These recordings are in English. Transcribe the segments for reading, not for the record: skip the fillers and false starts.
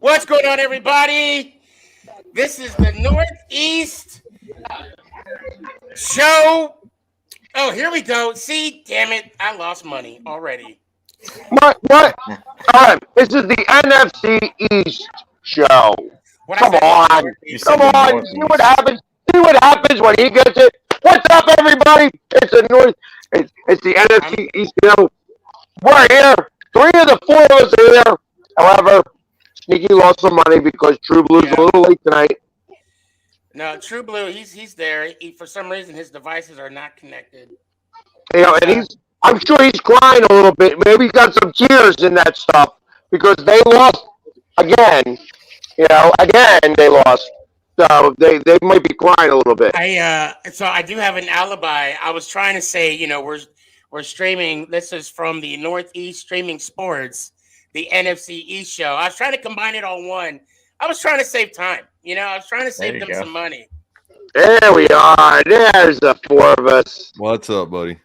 What's going on, everybody? This is the Northeast Show. Oh, here we go. See, damn it, I lost money already. What? All right, this is the NFC East show. What I Come said was the on, You Northeast. said come the on. See what Northeast. happens. See what happens when he gets it. What's up, everybody? It's the North. It's the I'm NFC East show. We're here. Three of the four of us are here. However, Sneaky lost some money because True Blue's a yeah. little late tonight. No, True Blue. He's there. For some reason, his devices are not connected. And So I'm sure he's crying a little bit. Maybe he's got some tears in that stuff because they lost again. Again they lost. So they might be crying a little bit. I do have an alibi. I was trying to say, we're streaming. This is from the Northeast Streaming Sports, the NFC East show. I was trying to combine it all one. I was trying to save time. I was trying to There save you them go. some money. There we are. There's the four of us. What's up, buddy?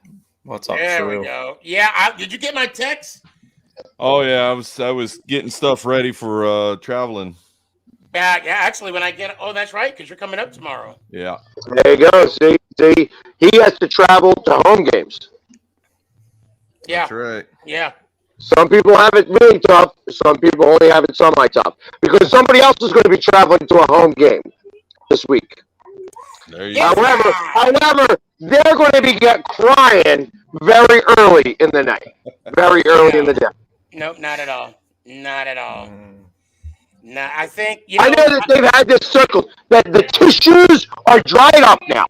What's up, There we True? go. Yeah, did you get my text? Oh yeah, I was getting stuff ready for traveling. Yeah. Actually, when I get, oh, that's right, because you're coming up tomorrow. Yeah. There you go. See, he has to travel to home games. Yeah, That's right. yeah. Some people have it really tough. Some people only have it semi-tough because somebody else is going to be traveling to a home game this week. There you Yeah. go. However, they're going to be crying very early in the night, very early in the day. Nope, not at all. Not at all. Mm. No, I think I know that they've had this circle that the tissues are dried up now.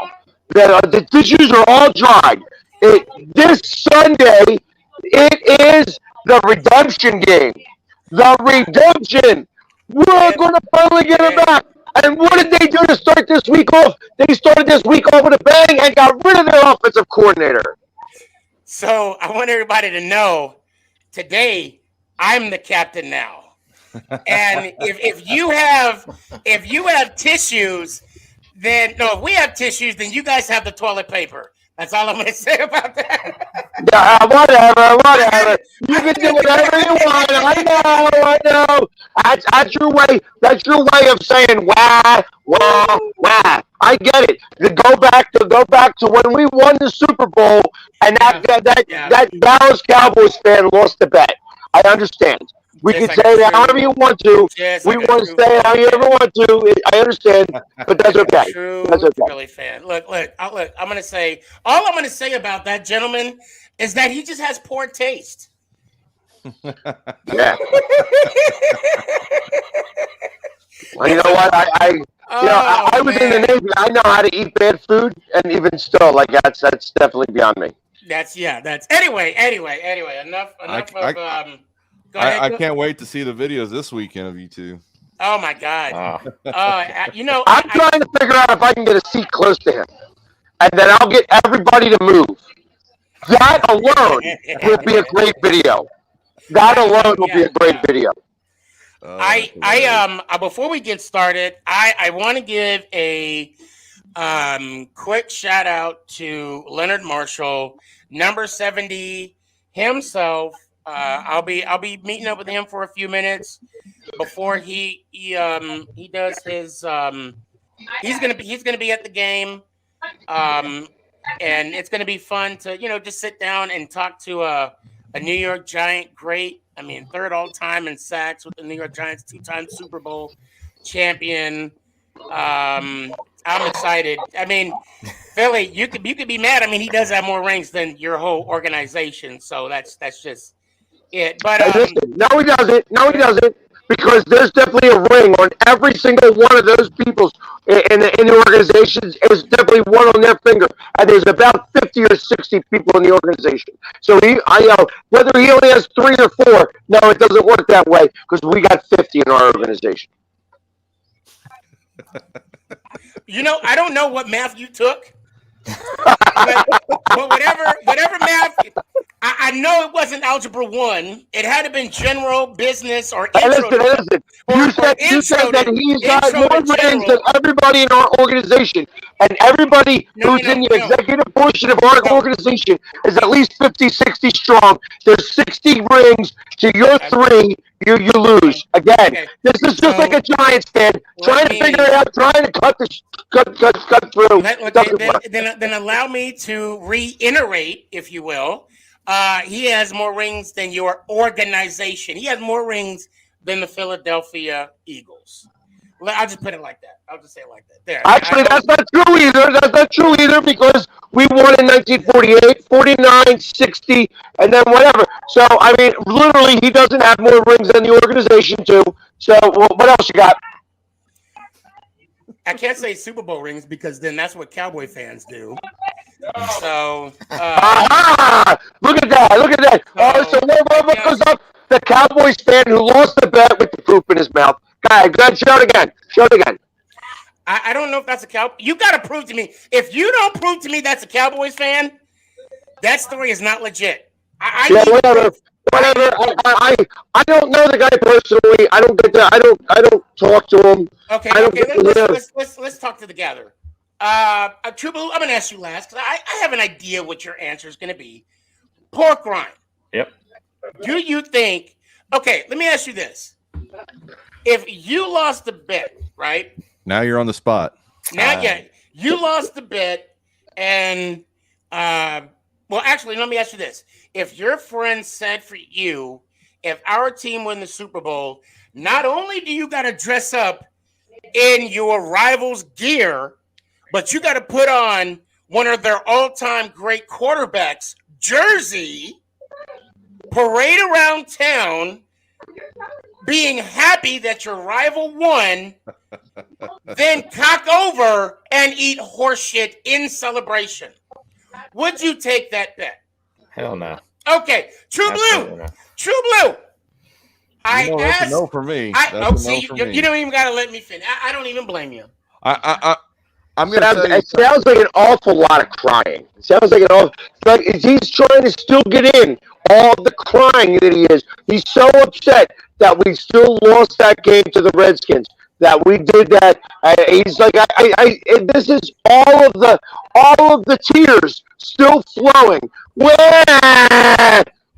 The tissues are all dried. This Sunday, it is the redemption game. The redemption. We're going to finally get it back. And what did they do to start this week off? They started this week off with a bang and got rid of their offensive coordinator. So I want everybody to know today I'm the captain now. And if you have tissues, then no, if we have tissues, then you guys have the toilet paper. That's all I'm going to say about that. Yeah, whatever. You can do whatever you want. I know. That's your way. That's your way of saying wah. I get it. Go back to when we won the Super Bowl, and that Dallas Cowboys fan lost the bet. I understand. We Just can like say a that true- however you want to. Just We like a want to true say it how you fan. ever want to. I understand, but that's okay. True That's okay. Philly fan. Look. I'm going to say all I'm going to say about that gentleman is that he just has poor taste. Yeah. Well, you know what? I was in the man. Navy. I know how to eat bad food, and even still, that's definitely beyond me. That's anyway. Enough of Go ahead. I can't wait to see the videos this weekend of you two. Oh my God. Ah. I'm trying to figure out if I can get a seat close to him, and then I'll get everybody to move. That alone will be a great video. That alone will be a great video. Before we get started, I want to give a quick shout out to Leonard Marshall, number 70 himself. I'll be meeting up with him for a few minutes before he does his he's gonna be at the game, and it's gonna be fun to just sit down and talk to a New York Giant great. I mean, third all time in sacks with the New York Giants, 2-time Super Bowl champion. I'm excited. I mean, Philly, you could be mad. I mean, he does have more rings than your whole organization, so that's just it. But Listen, no, he doesn't. No, he doesn't. Because there's definitely a ring on every single one of those people's in the organizations. There's definitely one on their finger, and there's about 50 or 60 people in the organization. So whether he only has 3 or 4, no, it doesn't work that way because we got 50 in our organization. I don't know what math you took, but whatever math, I I know it wasn't Algebra 1. It had to have been general, business, or Hey, intro. listen. You said that he's got intro more to rings general. than everybody in our organization. And everybody who's in the executive portion of our organization is at least 50, 60 strong. There's 60 rings to your 3. You lose. Again, this is just like a Giants fan trying to figure it out, trying to cut through. Then allow me to reiterate, if you will. He has more rings than your organization. He has more rings than the Philadelphia Eagles. I'll just put it like that. I'll just say it like that. There. Actually, that's not true either. That's not true either because we won in 1948, 49, 60, and then whatever. So, I mean, literally, he doesn't have more rings than the organization, too. So, what else you got? I can't say Super Bowl rings because then that's what Cowboy fans do. So, look at that. So what goes up? The Cowboys fan who lost the bet with the poop in his mouth. Go ahead, show it again. I don't know if that's a Cowboy. You got to prove to me. If you don't prove to me that's a Cowboys fan, that story is not legit. Whatever. I don't know the guy personally. I don't get that. I don't talk to him. Okay. Let's talk to the gatherer. True Blue, I'm gonna ask you last because I have an idea what your answer is gonna be. Pork rind. Yep. Do you think? Okay, let me ask you this: if you lost the bet, right? Now you're on the spot. You lost the bet, and well, actually, let me ask you this: if your friend said for you, if our team win the Super Bowl, not only do you got to dress up in your rival's gear, but you got to put on one of their all-time great quarterbacks' jersey, parade around town, being happy that your rival won, then cock over and eat horseshit in celebration. Would you take that bet? Hell no. Okay, True Blue. I that's a no for me. You don't even got to let me finish. I don't even blame you. I'm going to say it sounds like an awful lot of crying. It sounds like he's trying to still get in all the crying that he is. He's so upset that we still lost that game to the Redskins. That we did that. He's like, this is all of the tears still flowing.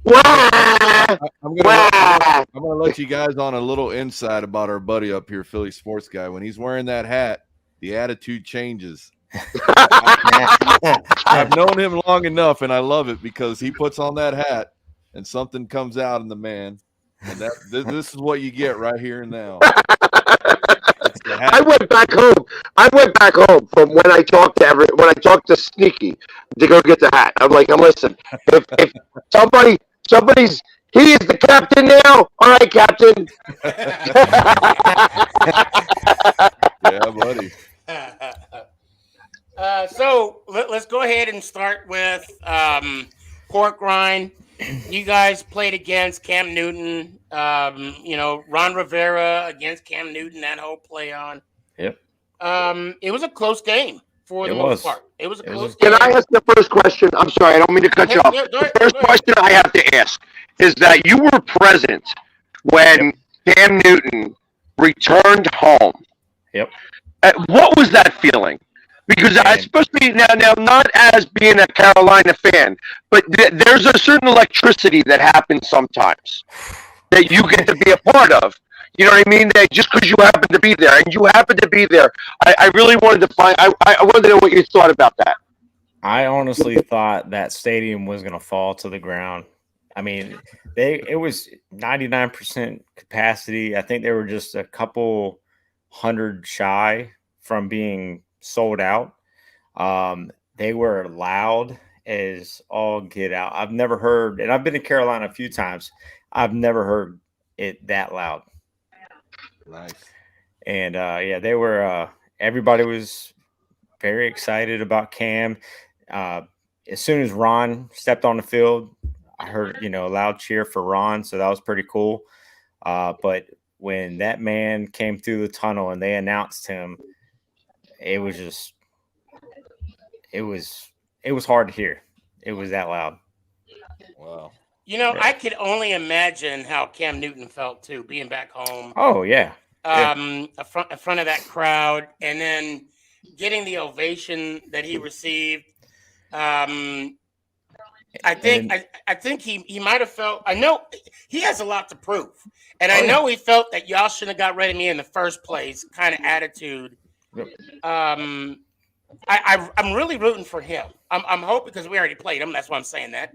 I'm gonna let you guys on a little insight about our buddy up here, Philly sports guy. When he's wearing that hat, the attitude changes. I've known him long enough, and I love it because he puts on that hat, and something comes out in the man, and this is what you get right here and now. I went back home from when I talked to Sneaky to go get the hat. I'm like, listen, if somebody's he is the captain now. All right, Captain. Yeah, buddy. So let's go ahead and start with pork rind. You guys played against Cam Newton. Ron Rivera against Cam Newton. That whole play on. Yep. It was a close game for the most part. It was a close game. Can I ask the first question? I'm sorry, I don't mean to cut you off. The first question I have to ask is that you were present when Cam Newton returned home. Yep. What was that feeling? Because especially now, not as being a Carolina fan, but there's a certain electricity that happens sometimes that you get to be a part of. You know what I mean? That just because you happen to be there, and you happen to be there, I really wanted to find. I wanted to know what you thought about that. I honestly thought that stadium was going to fall to the ground. I mean, it was 99% capacity. I think they were just a couple hundred shy from being sold out. They were loud as all get out. I've never heard, and I've been to Carolina a few times, I've never heard it that loud. Nice. And they were everybody was very excited about Cam. As soon as Ron stepped on the field, I heard, a loud cheer for Ron, so that was pretty cool. But when that man came through the tunnel and they announced him, it was hard to hear. It was that loud. Wow. You know, Yeah. I could only imagine how Cam Newton felt too, being back home, Oh yeah. in front of that crowd, and then getting the ovation that he received. Um, I think And I think he might have felt. I know he has a lot to prove, and I oh yeah. know he felt that y'all shouldn't have got rid of me in the first place. Kind of attitude. Yep. I'm really rooting for him. I'm hoping because we already played him. That's why I'm saying that.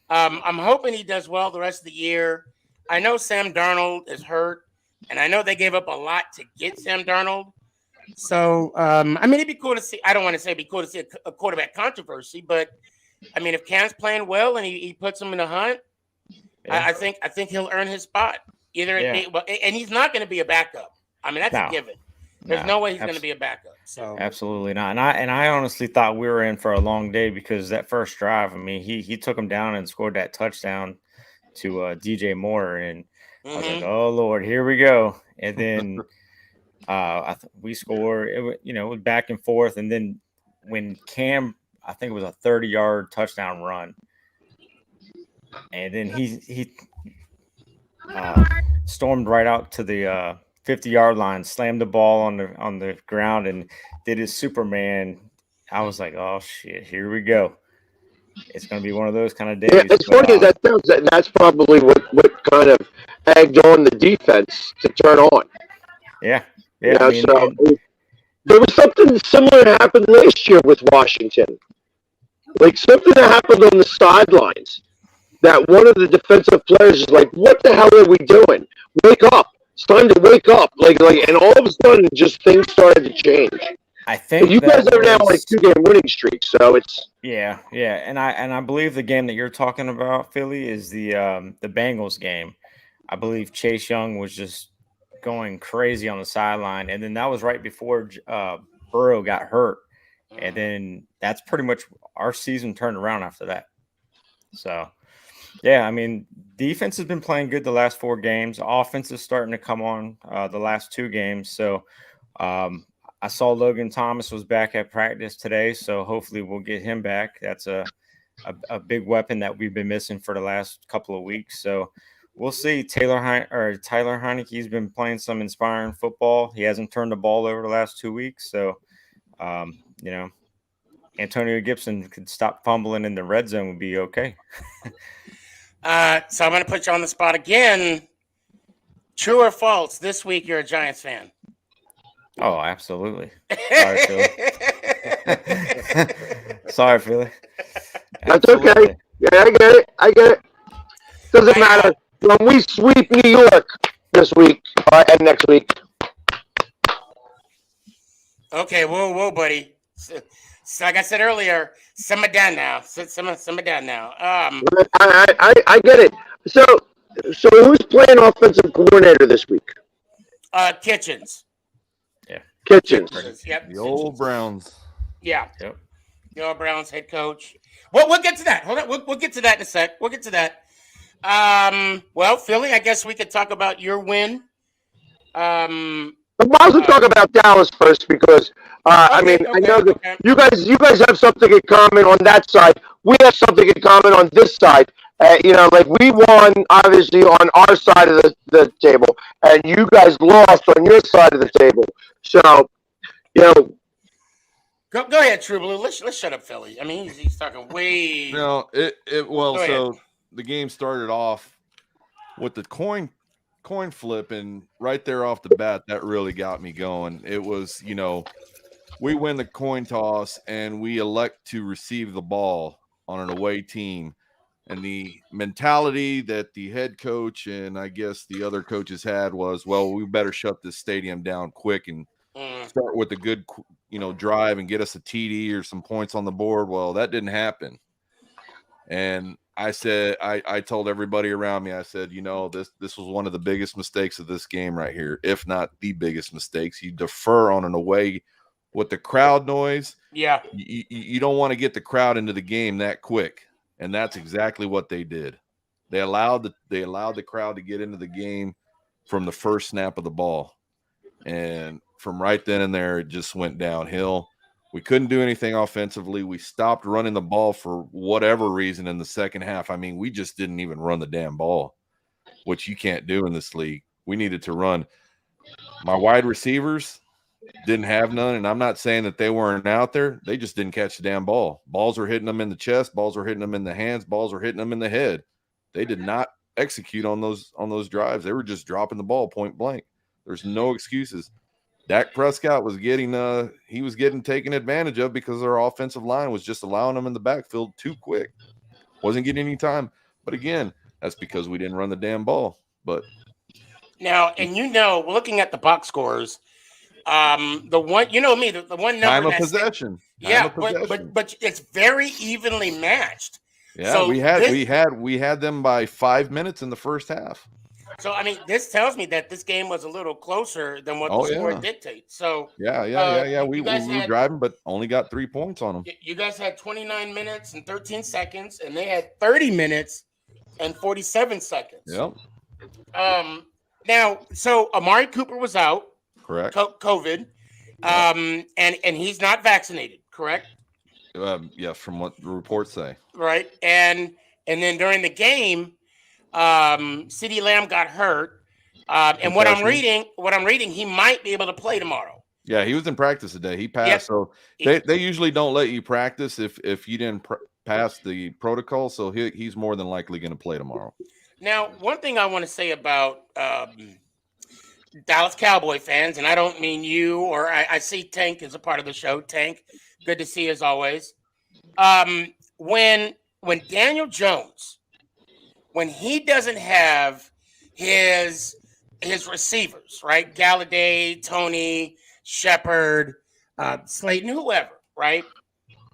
I'm hoping he does well the rest of the year. I know Sam Darnold is hurt, and I know they gave up a lot to get Sam Darnold. So, I mean, it'd be cool to see. I don't want to say it'd be cool to see a quarterback controversy, but I mean, if Cam's playing well and he puts him in the hunt, Yeah. I think he'll earn his spot. Either it be, well, and he's not going to be a backup. I mean, that's a No. given. There's no way he's going to be a backup. So Absolutely not. And I honestly thought we were in for a long day because that first drive, I mean, he took him down and scored that touchdown to DJ Moore, and I was like, oh Lord, here we go. And then we scored. It was back and forth, and then when Cam, I think it was a 30-yard touchdown run, and then he stormed right out to the 50-yard line, slammed the ball on the ground, and did his Superman. I was like, oh shit, here we go. It's going to be one of those kind of days. Yeah, it's funny that's probably what kind of egged on the defense to turn on. Yeah. You know, there was something similar that happened last year with Washington. Like something that happened on the sidelines. That one of the defensive players is like, "What the hell are we doing? Wake up! It's time to wake up!" Like, and all of a sudden, just things started to change. I think you guys are now like 2-game winning streak, so it's yeah, and I believe the game that you're talking about, Philly, is the Bengals game. I believe Chase Young was just going crazy on the sideline, and then that was right before Burrow got hurt, and then that's pretty much our season turned around after that. So, yeah, I mean, defense has been playing good the last 4 games. Offense is starting to come on the last 2 games. So, I saw Logan Thomas was back at practice today, so hopefully we'll get him back. That's a big weapon that we've been missing for the last couple of weeks. So we'll see. Tyler Heineke's been playing some inspiring football. He hasn't turned the ball over the last 2 weeks. So, Antonio Gibson could stop fumbling in the red zone would be okay. So I'm going to put you on the spot again. True or false? This week you're a Giants fan. Oh, absolutely. Sorry, Philly. Sorry, Philly. That's okay. Yeah, I get it. Doesn't matter. When we sweep New York this week and next week. Okay, whoa, buddy. So, like I said earlier, simmer down now. Simmer down now. I get it. So who's playing offensive coordinator this week? Kitchens. Kitchens. Yep. The old Browns. Yeah. Yep. The old Browns head coach. Well, we'll get to that. Hold on. We'll get to that in a sec. We'll get to that. Well, Philly, I guess we could talk about your win. I was to talk about Dallas first because I know that you guys have something in common on that side. We have something in common on this side. Like we won obviously on our side of the table, and you guys lost on your side of the table. So, go ahead, True Blue. Let's shut up, Philly. I mean, he's talking way. No, so the game started off with the coin flip, and right there off the bat, that really got me going. It was, we win the coin toss and we elect to receive the ball on an away team. And the mentality that the head coach and I guess the other coaches had was, well, we better shut this stadium down quick and start with a good, drive and get us a TD or some points on the board. Well, that didn't happen. And I said, I told everybody around me, I said, this was one of the biggest mistakes of this game right here, if not the biggest mistakes. You defer on an away with the crowd noise. Yeah. You don't want to get the crowd into the game that quick. And that's exactly what they did. They allowed the crowd to get into the game from the first snap of the ball. And from right then and there, it just went downhill. We couldn't do anything offensively. We stopped running the ball for whatever reason in the second half. I mean, we just didn't even run the damn ball, which you can't do in this league. We needed to run. My wide receivers didn't have none, and I'm not saying that they weren't out there. They just didn't catch the damn ball. Balls were hitting them in the chest. Balls were hitting them in the hands. Balls were hitting them in the head. They did not execute on those drives. They were just dropping the ball point blank. There's no excuses. Dak Prescott was getting taken advantage of because our offensive line was just allowing him in the backfield too quick. Wasn't getting any time. But again, that's because we didn't run the damn ball. But now, and looking at the box scores, the one, the one number time of possession. But it's very evenly matched. Yeah, so we had them by 5 minutes in the first half. So I mean, this tells me that this game was a little closer than what the score dictates. So yeah. We were driving, but only got 3 points on them. You guys had 29 minutes and 13 seconds, and they had 30 minutes and 47 seconds. Yep. Now, so Amari Cooper was out. Correct. COVID. And he's not vaccinated, correct? Yeah, from what the reports say. Right. And then during the game, CeeDee Lamb got hurt. And what I'm reading, he might be able to play tomorrow. Yeah, he was in practice today. He passed. Yep. So they usually don't let you practice if you didn't pass the protocol. So he's more than likely going to play tomorrow. Now, one thing I want to say about Dallas Cowboy fans, and I don't mean you, or I see Tank as a part of the show. Tank, good to see you as always. When Daniel Jones, when he doesn't have his receivers, right? Galladay, Tony, Shepard, Slayton, whoever, right?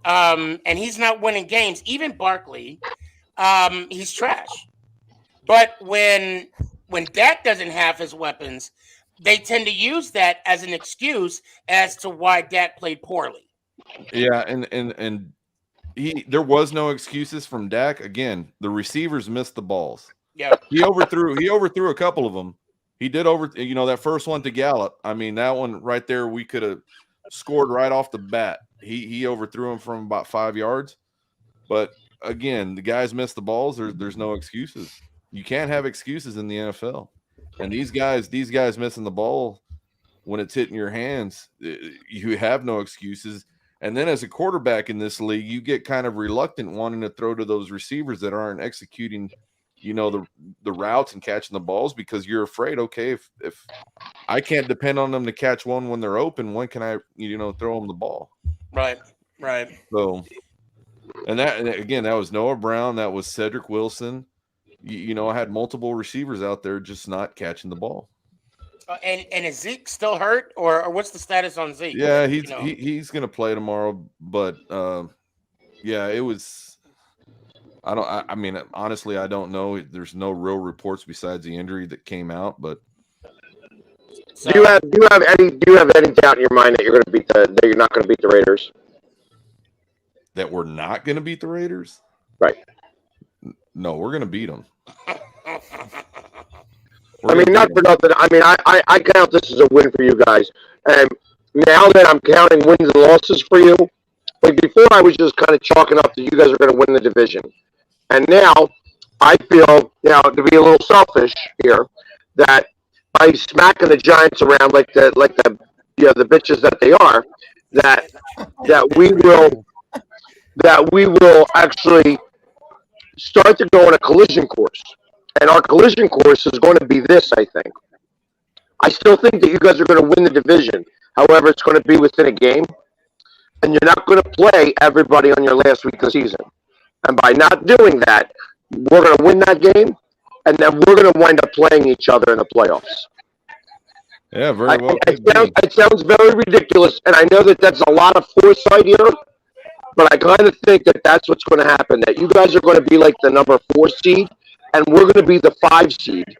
And he's not winning games, even Barkley, he's trash. But when Dak doesn't have his weapons, they tend to use that as an excuse as to why Dak played poorly. Yeah, and there was no excuses from Dak. Again, the receivers missed the balls. Yeah, he overthrew a couple of them. He did that first one to Gallup. I mean, that one right there, we could have scored right off the bat. He overthrew him from about 5 yards. But again, the guys missed the balls. There's no excuses. You can't have excuses in the NFL. And these guys missing the ball when it's hitting your hands, you have no excuses. And then as a quarterback in this league, you get kind of reluctant wanting to throw to those receivers that aren't executing, the routes and catching the balls because you're afraid, okay, if I can't depend on them to catch one when they're open, when can I, throw them the ball? Right. So, and that was Noah Brown. That was Cedric Wilson. I had multiple receivers out there just not catching the ball. And is Zeke still hurt, or what's the status on Zeke? Yeah, he's going to play tomorrow, but it was. I mean, honestly, I don't know. There's no real reports besides the injury that came out, but. So, do you have any doubt in your mind that you're not going to beat the Raiders? That we're not going to beat the Raiders? Right. No, we're going to beat them. I mean, not for nothing. I mean, I count this as a win for you guys. And now that I'm counting wins and losses for you, like before I was just kind of chalking up that you guys are going to win the division. And now I feel, to be a little selfish here, that by smacking the Giants around like the bitches that they are, that we will actually start to go on a collision course. And our collision course is going to be this, I think. I still think that you guys are going to win the division. However, it's going to be within a game. And you're not going to play everybody on your last week of the season. And by not doing that, we're going to win that game. And then we're going to wind up playing each other in the playoffs. Yeah, very well. It sounds very ridiculous. And I know that that's a lot of foresight here. But I kind of think that that's what's going to happen. That you guys are going to be like the number 4 seed. And we're going to be the 5 seed.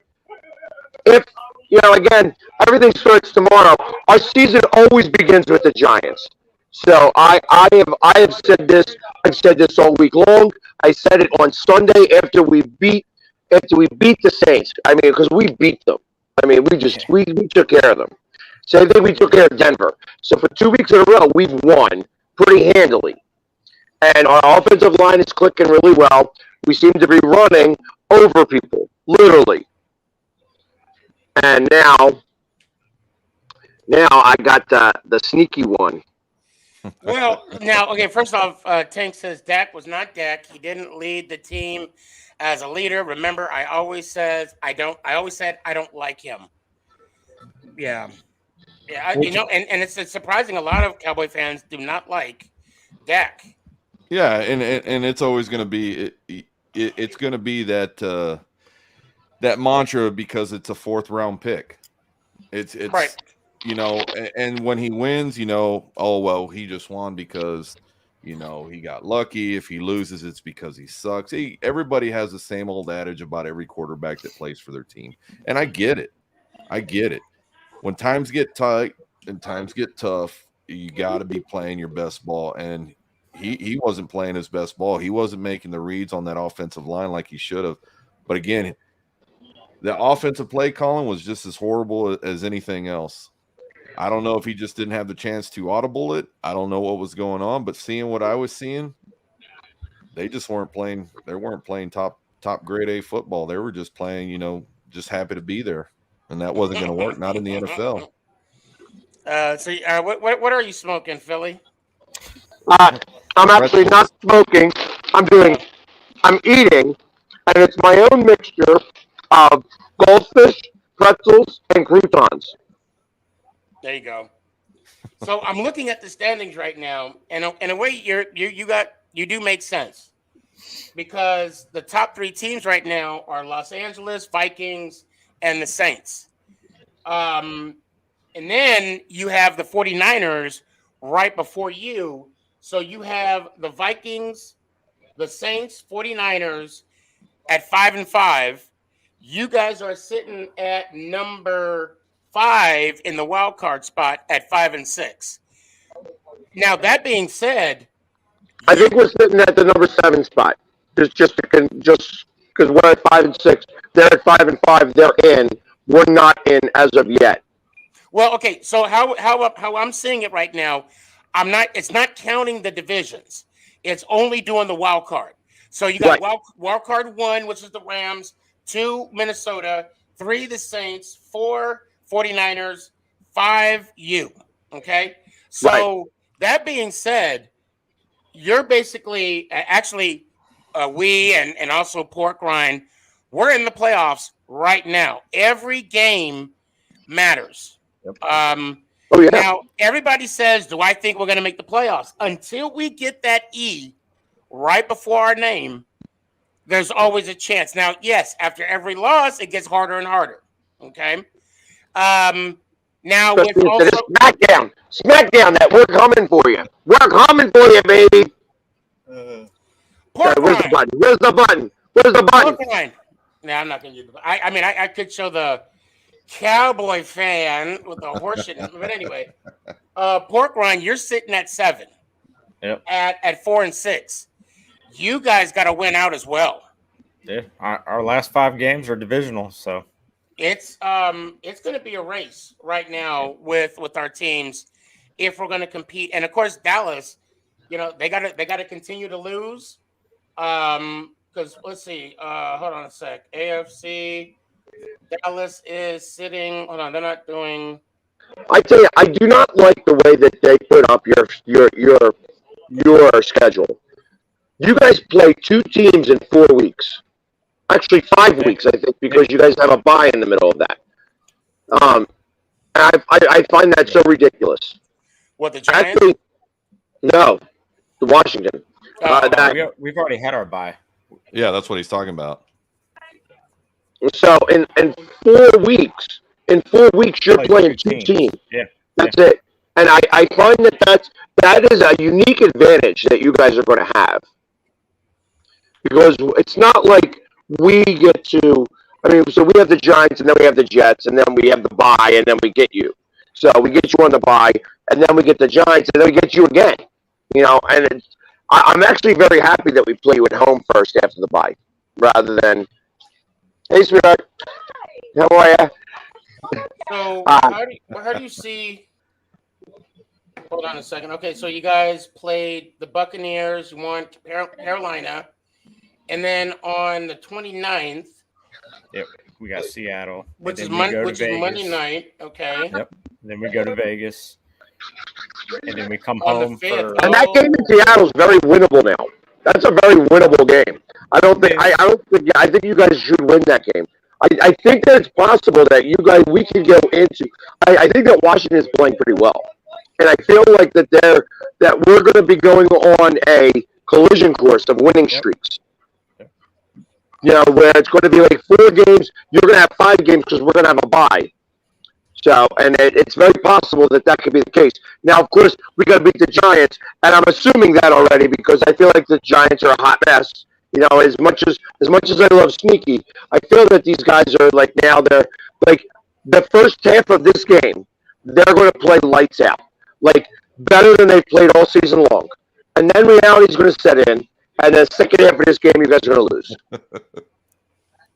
If, again, everything starts tomorrow, our season always begins with the Giants. So I have said this. I've said this all week long. I said it on Sunday after we beat the Saints. I mean, because we beat them. I mean, we took care of them. So I think we took care of Denver. So for 2 weeks in a row, we've won. pretty handily. And our offensive line is clicking really well. We seem to be running over people, literally. And now I got the sneaky one. Well, now, okay. First off, Tank says Dak was not Dak. He didn't lead the team as a leader. Remember, I always said I don't like him. Yeah, yeah. And it's surprising. A lot of Cowboy fans do not like Dak. Yeah, and it's always going to be it's going to be that that mantra because it's a 4th round pick. It's right. And when he wins, oh well, he just won because he got lucky. If he loses, it's because he sucks. Everybody has the same old adage about every quarterback that plays for their team, and I get it. When times get tight and times get tough, you got to be playing your best ball, and he wasn't playing his best ball. He wasn't making the reads on that offensive line like he should have. But again, the offensive play calling was just as horrible as anything else. I don't know if he just didn't have the chance to audible it. I don't know what was going on, but seeing what I was seeing, they just weren't playing. They weren't playing top grade A football. They were just playing, just happy to be there, and that wasn't going to work. Not in the NFL. What are you smoking, Philly? I'm actually not smoking. I'm eating, and it's my own mixture of goldfish, pretzels, and croutons. There you go. So I'm looking at the standings right now, and in a way, you do make sense because the top 3 teams right now are Los Angeles, Vikings, and the Saints. And then you have the 49ers right before you. So you have the Vikings, the Saints, 49ers at 5-5. You guys are sitting at number 5 in the wild card spot at 5-6. Now that being said, I think we're sitting at the number 7 spot. Just because we're at 5-6, they're at 5-5. They're in. We're not in as of yet. Well, okay. So how I'm seeing it right now, it's not counting the divisions. It's only doing the wild card. So you got wild card 1, which is the Rams, 2 Minnesota, 3 the Saints, 4 49ers, 5 you. Okay. So that being said, you're basically actually we and also Pork Rind, we're in the playoffs right now. Every game matters. Yep. Yeah. Now, everybody says, do I think we're going to make the playoffs? Until we get that E right before our name, there's always a chance. Now, yes, after every loss, it gets harder and harder. Okay. Now, with also SmackDown, that we're coming for you. We're coming for you, baby. Where's the button? Where's the button? No, I'm not going to use it. I could show the Cowboy fan with the horseshit. But anyway, Pork Rind, you're sitting at 7. Yep. At 4-6. You guys got to win out as well. Yeah, our last 5 games are divisional, so it's going to be a race right now with our teams if we're going to compete. And of course, Dallas, they got to continue to lose. Because let's see, hold on a sec. AFC, Dallas is sitting. Hold on, they're not doing. I tell you, I do not like the way that they put up your schedule. You guys play 2 teams in 4 weeks. Actually, 5 weeks, I think, because you guys have a bye in the middle of that. I find that so ridiculous. What, the Giants? Actually, no, the Washington. We've already had our bye. Yeah, that's what he's talking about. So in 4 weeks, you're playing 2 teams. Yeah, that's it. And I find that is a unique advantage that you guys are going to have, because it's not like we get to. So we have the Giants, and then we have the Jets, and then we have the bye, and then we get you. So we get you on the bye, and then we get the Giants, and then we get you again. And I'm actually very happy that we play you at home first after the bye, rather than, hey, sweetheart, how are you? So how do you see Hold on a second. Okay, so you guys played the Buccaneers, you won Carolina, and then on the 29th, Yep, we got Seattle, which and is then we go to Monday Vegas. night. Okay. Yep. And then we go to Vegas, and then we come On the home 5th. for. And that game in Seattle is very winnable now. That's a very winnable game. I think you guys should win that game. I think that it's possible that we can go into. I think that Washington is playing pretty well, and I feel like that we're going to be going on a collision course of winning streaks. Where it's going to be like 4 games. You're going to have 5 games because we're going to have a bye. So, and it's very possible that could be the case. Now, of course, we got to beat the Giants, and I'm assuming that already because I feel like the Giants are a hot mess. As much as I love Sneaky, I feel that these guys are like now they're like the first half of this game, they're going to play lights out, like better than they've played all season long, and then reality's going to set in, and the second half of this game, you guys are going to lose.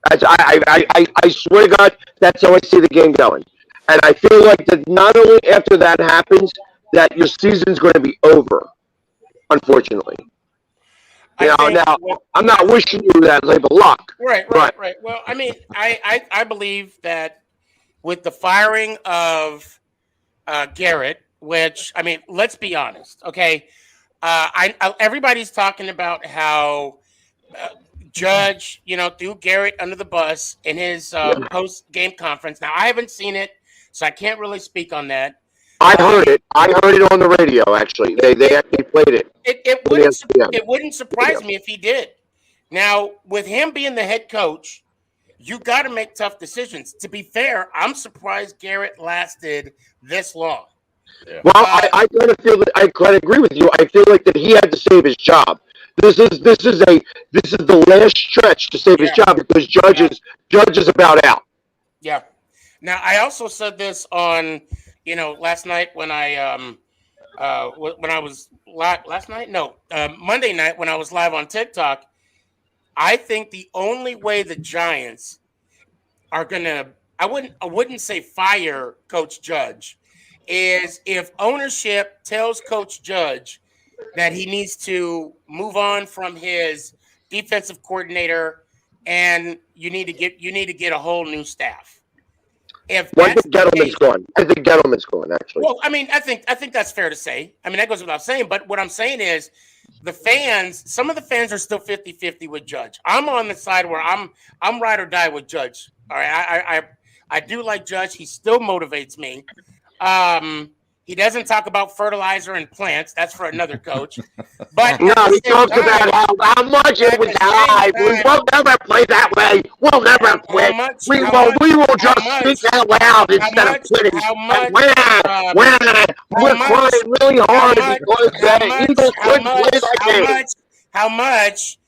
I swear to God, that's how I see the game going. And I feel like that not only after that happens, that your season's going to be over, unfortunately. Now, I'm not wishing you that type of luck. Right. Well, I mean, I believe that with the firing of Garrett, which, I mean, let's be honest, okay? Everybody's talking about how Judge, threw Garrett under the bus in his post-game conference. Now, I haven't seen it, so I can't really speak on that. I heard it. I heard it on the radio, actually. They actually played it. It wouldn't surprise me if he did. Now, with him being the head coach, you got to make tough decisions. To be fair, I'm surprised Garrett lasted this long. Yeah. Well, I kind of feel that I quite agree with you. I feel like that he had to save his job. This is the last stretch to save his job because Judge is about out. Yeah. Now, I also said this on, last night when Monday night when I was live on TikTok. I think the only way the Giants are gonna, I wouldn't say fire Coach Judge, is if ownership tells Coach Judge that he needs to move on from his defensive coordinator and you need to get a whole new staff. If I think Gettleman's gone. I think Gettleman's gone, actually. Well, I mean, I think that's fair to say. I mean, that goes without saying. But what I'm saying is the fans, some of the fans are still 50-50 with Judge. I'm on the side where I'm ride or die with Judge. All right. I do like Judge. He still motivates me. He doesn't talk about fertilizer and plants. That's for another coach. But no, he talks about how much it was high. We will never play that way. We'll never quit. We will just speak out loud instead of quitting. We're crying really hard because the Eagles couldn't play that game. How much,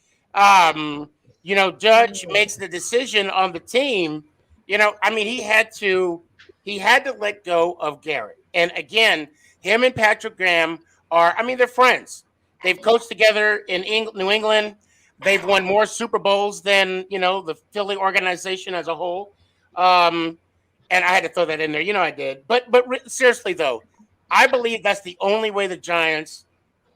Judge makes the decision on the team. I mean, he had to let go of Garrett. And again, him and Patrick Graham they're friends. They've coached together in New England. They've won more Super Bowls than, the Philly organization as a whole. And I had to throw that in there. I did. But seriously, though, I believe that's the only way the Giants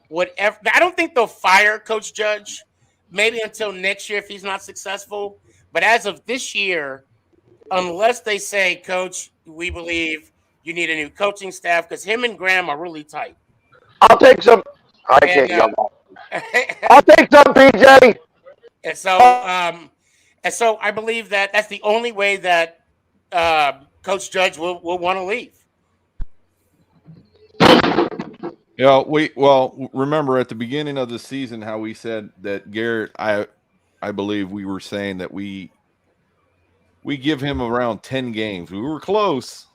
would ever. I don't think they'll fire Coach Judge, maybe until next year if he's not successful. But as of this year, unless they say, Coach, we believe you need a new coaching staff because him and Graham are really tight. I'll take some. I'll take some, PJ. And so I believe that's the only way that Coach Judge will want to leave. Yeah, remember at the beginning of the season how we said that Garrett, I believe we were saying that we give him around 10 games. We were close.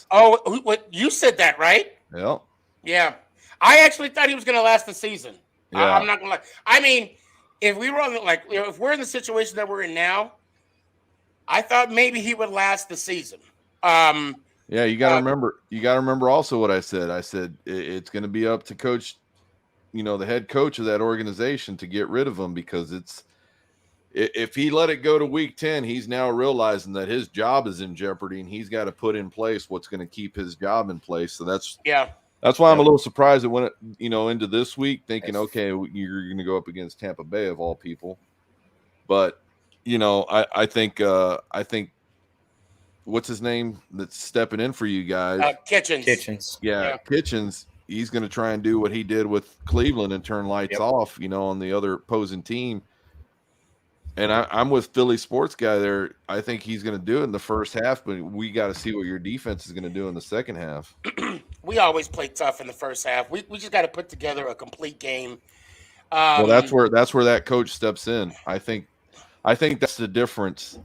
Oh, what you said that, right? Yeah. Yeah. I actually thought he was going to last the season. Yeah. I'm not going to lie. I mean, if we were on if we're in the situation that we're in now, I thought maybe he would last the season. Yeah, you got to remember. You got to remember also what I said. I said it's going to be up to coach, the head coach of that organization to get rid of him because if he let it go to week 10, he's now realizing that his job is in jeopardy and he's got to put in place what's going to keep his job in place. So that's why I'm a little surprised that when it, into this week thinking, okay, you're going to go up against Tampa Bay of all people. But, I think what's his name that's stepping in for you guys? Kitchens. Yeah, Kitchens. He's going to try and do what he did with Cleveland and turn lights off, on the other opposing team. And I'm with Philly Sports Guy there. I think he's going to do it in the first half, but we got to see what your defense is going to do in the second half. We always play tough in the first half. We just got to put together a complete game. Well, that's where that coach steps in. I think that's the difference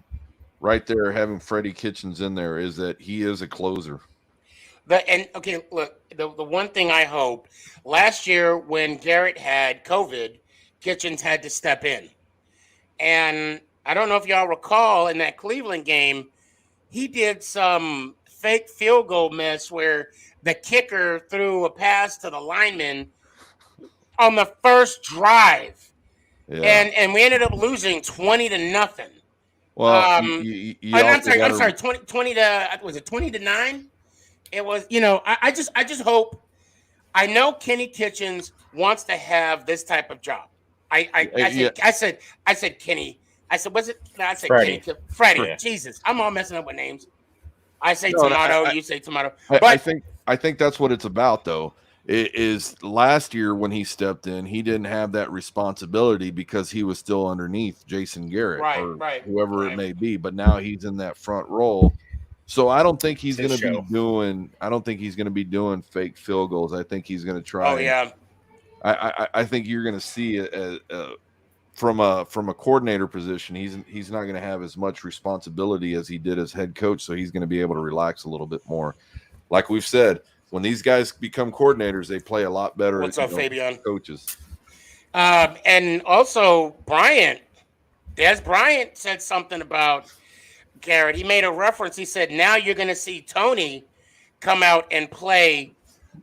right there. Having Freddie Kitchens in there is that he is a closer. Look, the one thing I hope, last year when Garrett had COVID, Kitchens had to step in. And I don't know if y'all recall in that Cleveland game, he did some fake field goal miss where the kicker threw a pass to the lineman on the first drive. Yeah. And we ended up losing 20-0. Well, I'm sorry, 20 to, was it 20-9? It was, I just hope, I know Kenny Kitchens wants to have this type of job. I said Kenny. I said, was it? No, I said Freddie. Kenny. Freddie. Yeah. Jesus, I'm all messing up with names. I say tomato. You say tomato. But I think that's what it's about, though. It is last year when he stepped in, he didn't have that responsibility because he was still underneath Jason Garrett or whoever it may be. But now he's in that front role. So I don't think he's going to be doing. I don't think he's going to be doing fake field goals. I think he's going to try. Oh yeah. I think you're going to see from a coordinator position, he's not going to have as much responsibility as he did as head coach, so he's going to be able to relax a little bit more. Like we've said, when these guys become coordinators, they play a lot better. What's up, Fabian? Coaches. And also Des Bryant said something about Garrett. He made a reference. He said, now you're going to see Tony come out and play.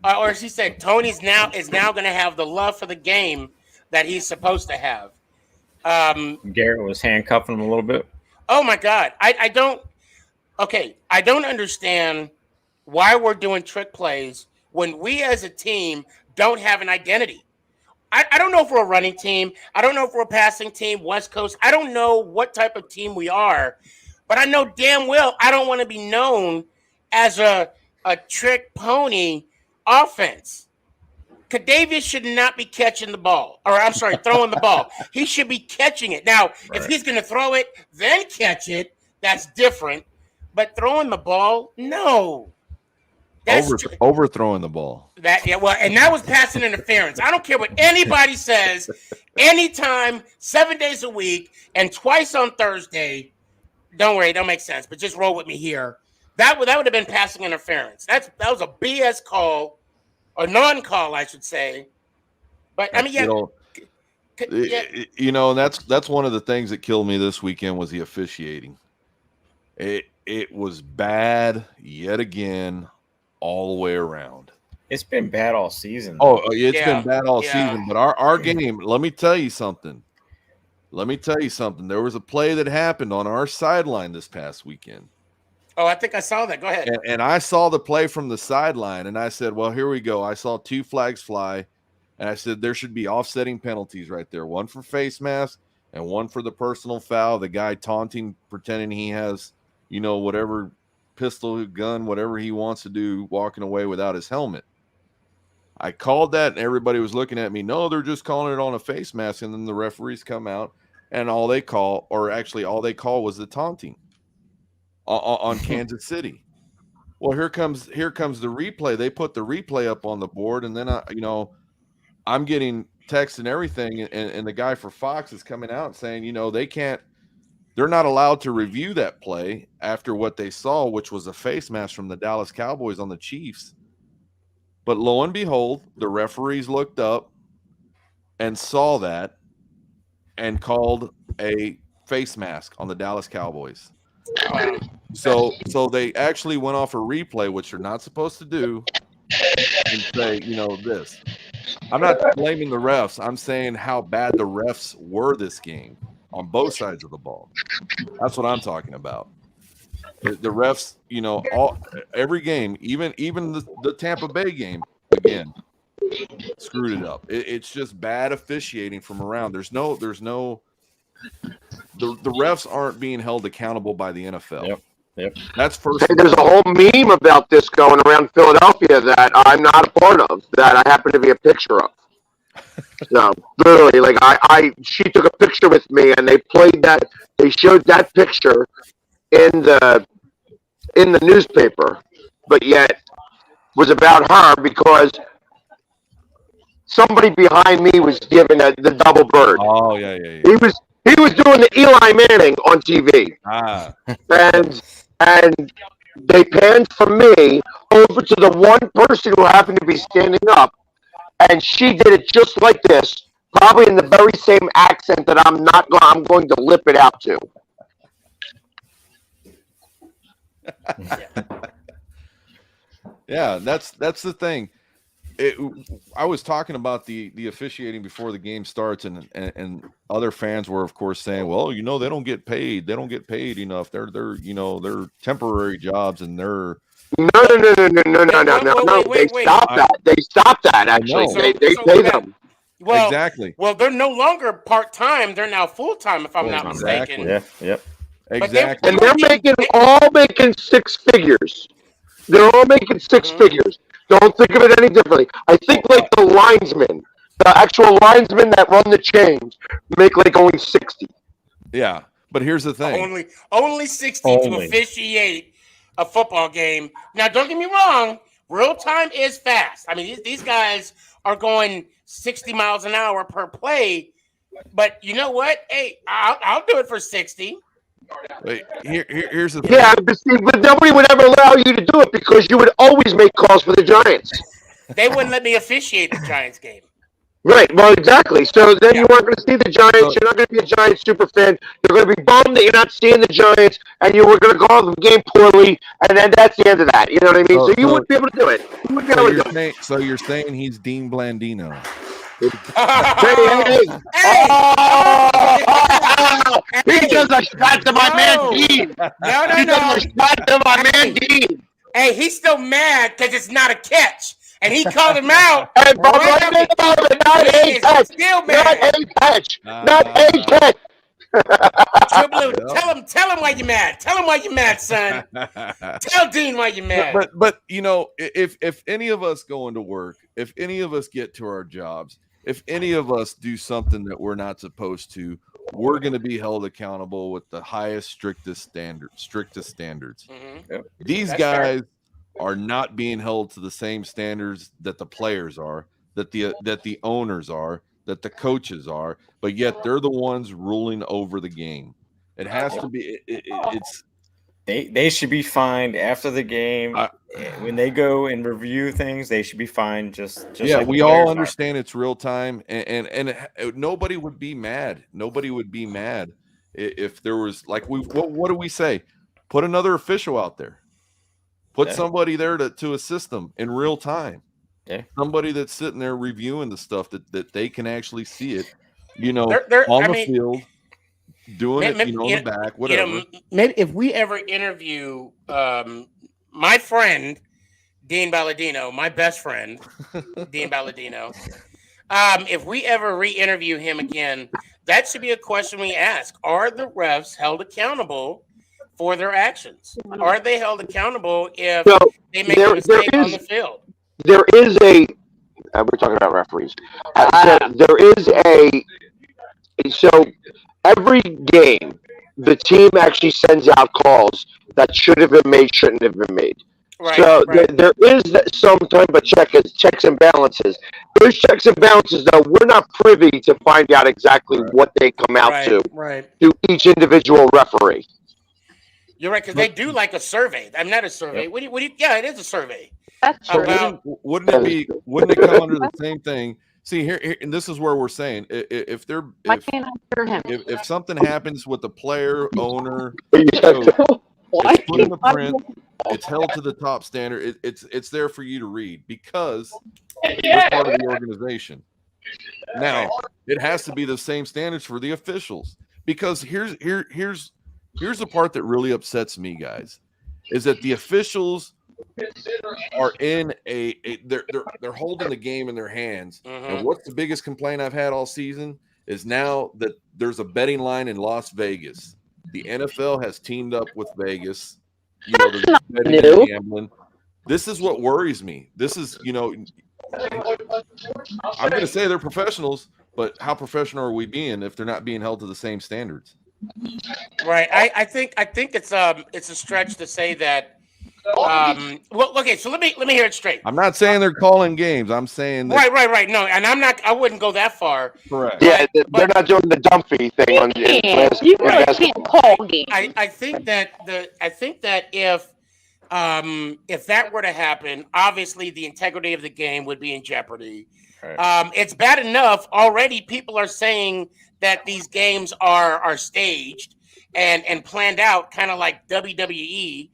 Or he said Tony is now going to have the love for the game that he's supposed to have. Garrett was handcuffing him a little bit. Oh my God, I don't understand why we're doing trick plays when we as a team don't have an identity. I don't know if we're a running team. I don't know if we're a passing team, West Coast. I don't know what type of team we are, but I know damn well I don't want to be known as a trick pony offense. Kadavius should not be catching the ball, throwing the ball. He should be catching it. Now, if he's going to throw it, then catch it, that's different. But throwing the ball, no. That's overthrowing the ball. And that was passing interference. I don't care what anybody says. Anytime, 7 days a week, and twice on Thursday. Don't worry, it don't make sense, but just roll with me here. That would have been passing interference. That was a BS call, or non-call, I should say. But I mean, that's one of the things that killed me this weekend was the officiating. It was bad yet again, all the way around. It's been bad all season. Oh, it's been bad all season. But our game, let me tell you something. There was a play that happened on our sideline this past weekend. Oh, I think I saw that. Go ahead. And I saw the play from the sideline, and I said, well, here we go. I saw 2 flags fly, and I said there should be offsetting penalties right there, one for face mask and one for the personal foul, the guy taunting, pretending he has, whatever pistol, gun, whatever he wants to do, walking away without his helmet. I called that, and everybody was looking at me. No, they're just calling it on a face mask, and then the referees come out, and all they call was the taunting on Kansas City. Well, here comes the replay. They put the replay up on the board, and then I'm getting texts and everything, and the guy for Fox is coming out saying, they're not allowed to review that play after what they saw, which was a face mask from the Dallas Cowboys on the Chiefs. But lo and behold, the referees looked up and saw that and called a face mask on the Dallas Cowboys. So they actually went off a replay, which they're not supposed to do, and say, this. I'm not blaming the refs. I'm saying how bad the refs were this game. on both sides of the ball. That's what I'm talking about. The refs, every game, even the Tampa Bay game, again, screwed it up. It's just bad officiating from around. The refs aren't being held accountable by the NFL. Yep. That's first. Hey, there's a whole meme about this going around Philadelphia that I'm not a part of, that I happen to be a picture of. So literally, like she took a picture with me, and they showed that picture in the newspaper, but yet was about her because somebody behind me was giving the double bird. Oh yeah. He was doing the Eli Manning on TV. And they panned from me over to the one person who happened to be standing up, and she did it just like this, probably in the very same accent that I'm going to lip it out to. Yeah, that's the thing. I was talking about the officiating before the game starts, and other fans were, of course, saying, "Well, they don't get paid. They don't get paid enough. They're temporary jobs, and they're." No. Wait. They stopped that. Actually, they pay them. Well, exactly. Well, they're no longer part-time. They're now full-time, if I'm not mistaken. Yeah. Yep. Exactly. And they're all making six figures. They're all making six figures. Don't think of it any differently. I think like the linesmen, the actual linesmen that run the chains, make like only 60. Yeah, but here's the thing. Only 60 to officiate a football game. Now, don't get me wrong. Real time is fast. I mean, these guys are going 60 miles an hour per play. But you know what? Hey, I'll do it for 60. Wait, here's the thing. Yeah, but nobody would ever allow you to do it because you would always make calls for the Giants. They wouldn't let me officiate the Giants game. Right, well, exactly. So then you aren't going to see the Giants. You're not going to be a Giants super fan. You're going to be bummed that you're not seeing the Giants, and you were going to call the game poorly, and then that's the end of that. You know what I mean? So you wouldn't be able to do it. So you're saying he's Dean Blandino. He does a shot to my man Dean. No. He does a shot to my man Dean. Hey, he's still mad because it's not a catch. And he called him out. Hey, bro, not a catch. Still mad. Not a catch. True Blue, tell him why you're mad. Tell him why you're mad, son. Tell Dean why you're mad. But if any of us go into work, if any of us get to our jobs, if any of us do something that we're not supposed to, we're going to be held accountable with the highest, strictest standards. Mm-hmm. These guys are not being held to the same standards that the players are, that the owners are, that the coaches are, but yet they're the ones ruling over the game. It has to be. They should be fined after the game. When they go and review things, they should be fined. Just like we all understand it's real time, and nobody would be mad. Nobody would be mad if there was like what do we say? Put another official out there. Put somebody there to assist them in real time. Yeah. Somebody that's sitting there reviewing the stuff that they can actually see it, field, doing it, in the back, whatever. Maybe if we ever interview my friend Dean Balladino, my best friend Dean Balladino, if we ever re-interview him again, that should be a question we ask: are the refs held accountable for their actions? Are they held accountable if they make a mistake on the field? There is we're talking about referees. There is so every game, the team actually sends out calls that should have been made, shouldn't have been made. Right, so there is some type of checks and balances. Those checks and balances, though, we're not privy to find out exactly what they come out to each individual referee. You're right, because they do like a survey. I'm not a survey. What do you? Yeah, it is a survey. Wouldn't it come under the same thing? See here, and this is where we're saying if something happens with the player, owner, it's put in the print, it's held to the top standard. It's there for you to read because we're part of the organization. Now it has to be the same standards for the officials because here's the part that really upsets me, guys, is that the officials are in they're holding the game in their hands. And what's the biggest complaint I've had all season is now that there's a betting line in Las Vegas. The NFL has teamed up with Vegas. You know, there's betting and gambling. This is what worries me. This is, you know, I'm going to say they're professionals, but how professional are we being if they're not being held to the same standards? Right. I think it's a stretch to say that. Well, okay. So let me hear it straight. I'm not saying they're calling games. I'm saying that, right. No, and I wouldn't go that far. Correct. Yeah, they're not doing the Dumpy thing on the. You really can't call games. I think that if that were to happen, obviously the integrity of the game would be in jeopardy. Right. It's bad enough already. People are saying that these games are staged and planned out, kind of like WWE.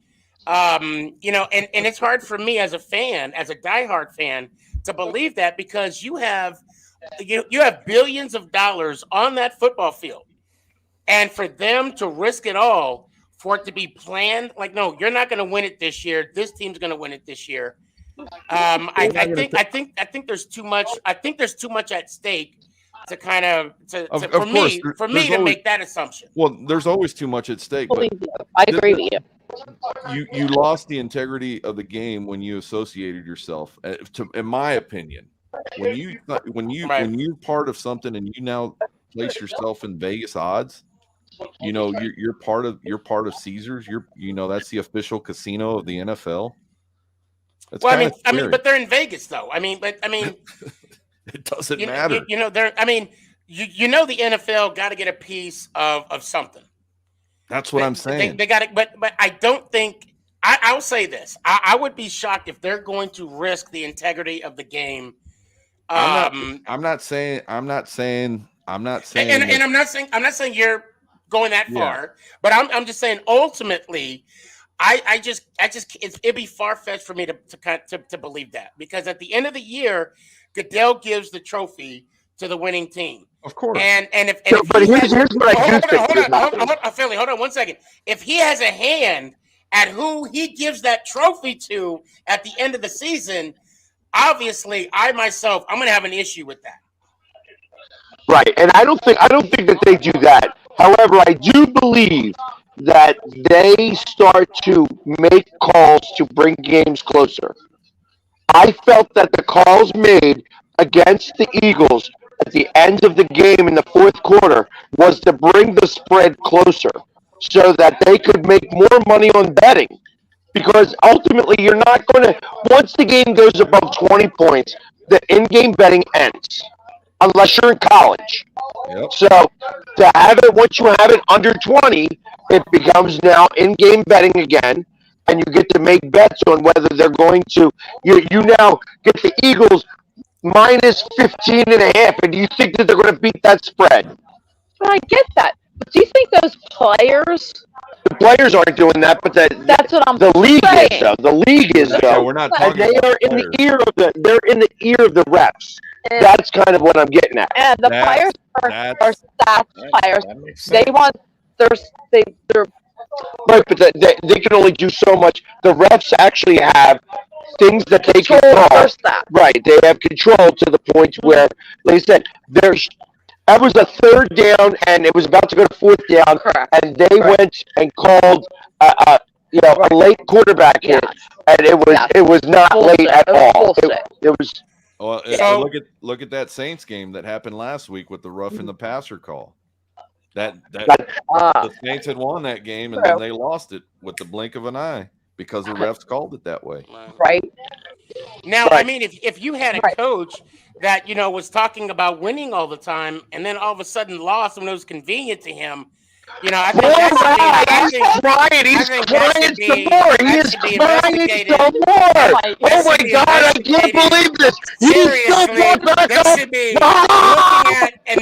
You know, and it's hard for me as a fan, as a diehard fan, to believe that, because you have billions of dollars on that football field, and for them to risk it all for it to be planned, like, no, you're not going to win it this year. This team's going to win it this year. I think there's too much. I think there's too much at stake to kind of for me to make that assumption. Well, there's always too much at stake. But I agree with you. You lost the integrity of the game when you associated yourself. In my opinion, when you're part of something and you now place yourself in Vegas odds, you know you're part of Caesars. That's the official casino of the NFL. That's well, I mean, but they're in Vegas though. It doesn't matter. The NFL got to get a piece of something. That's what I'm saying. They got it, but I don't think. I'll say this: I would be shocked if they're going to risk the integrity of the game. I'm not saying. And I'm not saying you're going that far, but I'm just saying ultimately, I just it'd be far fetched for me to believe that, because at the end of the year, Goodell gives the trophy to the winning team. Of course. But here's what I do think. Philly, hold on 1 second. If he has a hand at who he gives that trophy to at the end of the season, obviously, I'm going to have an issue with that. Right, and I don't think that they do that. However, I do believe that they start to make calls to bring games closer. I felt that the calls made against the Eagles at the end of the game in the fourth quarter was to bring the spread closer so that they could make more money on betting. Because ultimately, you're not going to, once the game goes above 20 points, the in-game betting ends, unless you're in college. Yep. So to have it, once you have it under 20, it becomes now in-game betting again, and you get to make bets on whether they're going to, you now get the Eagles minus 15.5, and do you think that they're going to beat that spread? Well, I get that. But do you think those players... The players aren't doing that, but that's what I'm the league saying. is though. The league is though. Yeah, we're not talking and they about are in players. the ear of they're in the ear of the refs. And, that's kind of what I'm getting at. And the players are stats players. They want they're right, but they can only do so much. The refs actually have things that they control. Right, they have control to the point where, like I said, that was a third down, and it was about to go to fourth down, and they went and called a late quarterback hit, and it was not late at all. It was. Well, look at that Saints game that happened last week with the roughing the passer call. The Saints had won that game, and then they lost it with the blink of an eye because the refs called it that way. Right. Now, I mean, if you had a coach that was talking about winning all the time, and then all of a sudden lost when it was convenient to him, I think he's crying some more. He is crying some more. Oh my God, I can't believe this. He's so far back they should be looking at and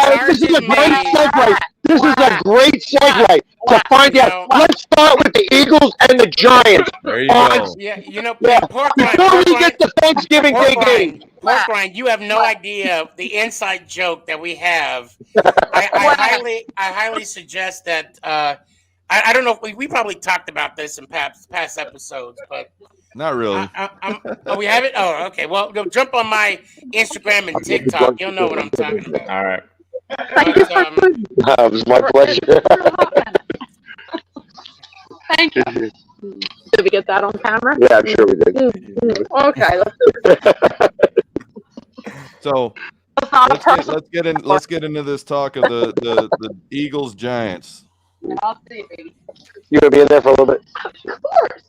charges made. This This is a great segue to find out. Let's start with the Eagles and the Giants. There you go. Yeah, you know, Yeah. pork Before we get to Thanksgiving Day game. Pork rind, you have no idea the inside joke that we have. I highly suggest that. I don't know if we probably talked about this in past episodes, but not really. We have it. Oh, okay. Well, go jump on my Instagram and TikTok. You'll know what I'm talking about. All right. Thank you for It was my pleasure. Thank you. Did we get that on camera? Yeah, I'm sure we did. Okay. So let's get into this talk of the Eagles Giants. I'll see, baby. You gonna be in there for a little bit? Of course.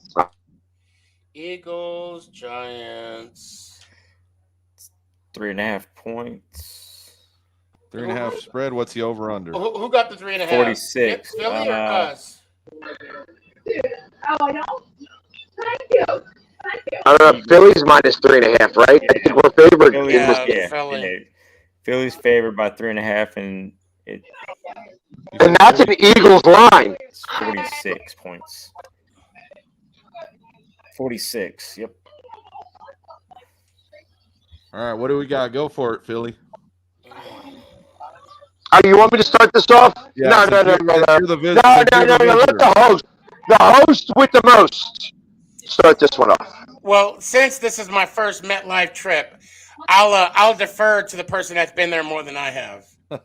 Eagles, Giants. 3.5 points. 3.5 spread. What's the over under? Who got the 3.5? 46. Philly or us? Oh, I know. Thank you. I don't know. Philly's minus 3.5, right? I think we're favored. Philly, in this yeah. Philly. Philly's favored by 3.5, and that's an Eagles line. It's 46 points. 46. Yep. All right, what do we got? Go for it, Philly. Oh, you want me to start this off? Yeah, No. Let the host with the most, start this one off. Well, since this is my first MetLife trip, I'll defer to the person that's been there more than I have. Well,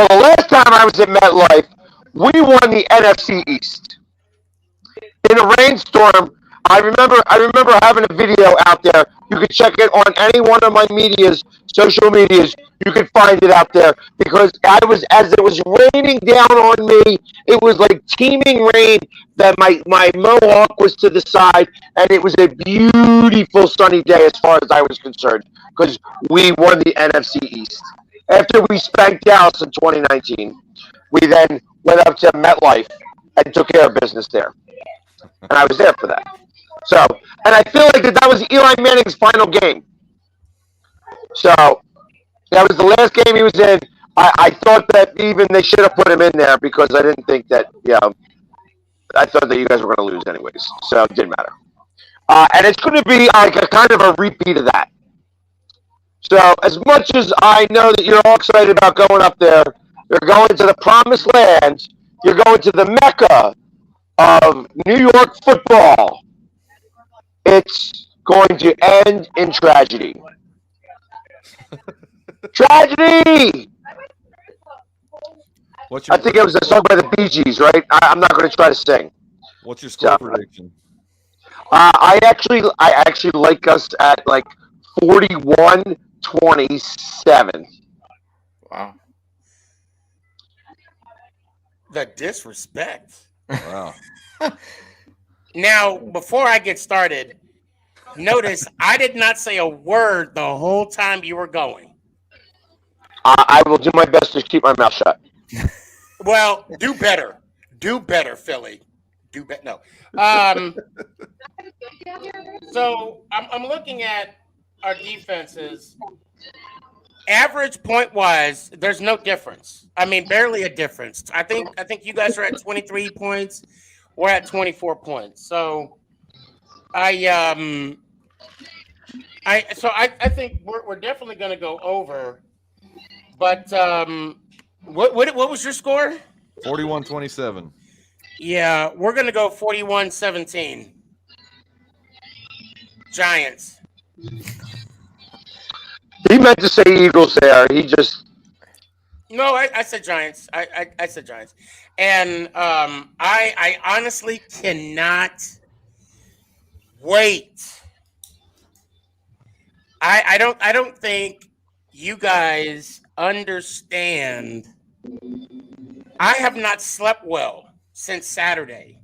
the last time I was at MetLife, we won the NFC East. In a rainstorm, I remember having a video out there. You could check it on any one of my social medias. You could find it out there because as it was raining down on me, it was like teeming rain that my mohawk was to the side, and it was a beautiful sunny day as far as I was concerned because we won the NFC East. After we spanked Dallas in 2019, we then went up to MetLife and took care of business there. And I was there for that. So, and I feel like that was Eli Manning's final game. So, that was the last game he was in. I thought that even they should have put him in there because I didn't think that, I thought that you guys were going to lose anyways. So, it didn't matter. And it's going to be like a kind of a repeat of that. So, as much as I know that you're all excited about going up there, you're going to the promised land, you're going to the Mecca of New York football. It's going to end in tragedy. Tragedy! I think it was a song by the Bee Gees, right? I'm not going to try to sing. What's your score prediction? I actually like us at like 41-27. Wow. The disrespect. Wow. Now, before I get started, notice I did not say a word the whole time you were going. I will do my best to keep my mouth shut. Well, do better. Do better, Philly. Do better. No. So I'm looking at our defenses. Average point-wise, there's no difference. I mean, barely a difference. I think you guys are at 23 points. We're at 24 points. So I think we're definitely going to go over. But what was your score? 41-27. Yeah, we're going to go 41-17. Giants. He meant to say Eagles there. He just... No, I said Giants. I said Giants. And I honestly cannot wait. I don't think you guys understand. I have not slept well since Saturday.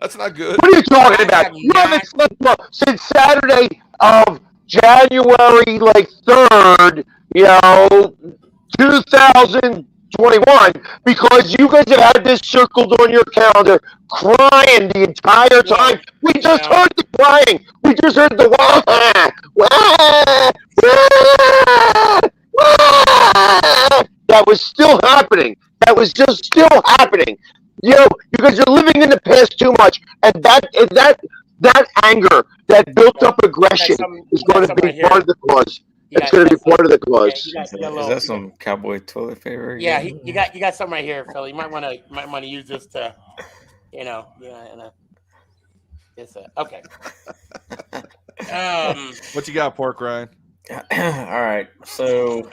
That's not good. What are you talking about? You haven't slept well since Saturday of January 3rd, 2021, because you guys have had this circled on your calendar, crying the entire time. We just heard the crying. We just heard the wah, wah, wah, wah. that was still happening. That was just still happening. You guys are living in the past too much, and that anger, that built up aggression, is going to be part of the cause. It's going to be part of the cause. Is that some cowboy toilet paper? Yeah, you got something right here, Phil. You might want to use this to, okay. What you got, Pork Ryan? All right, so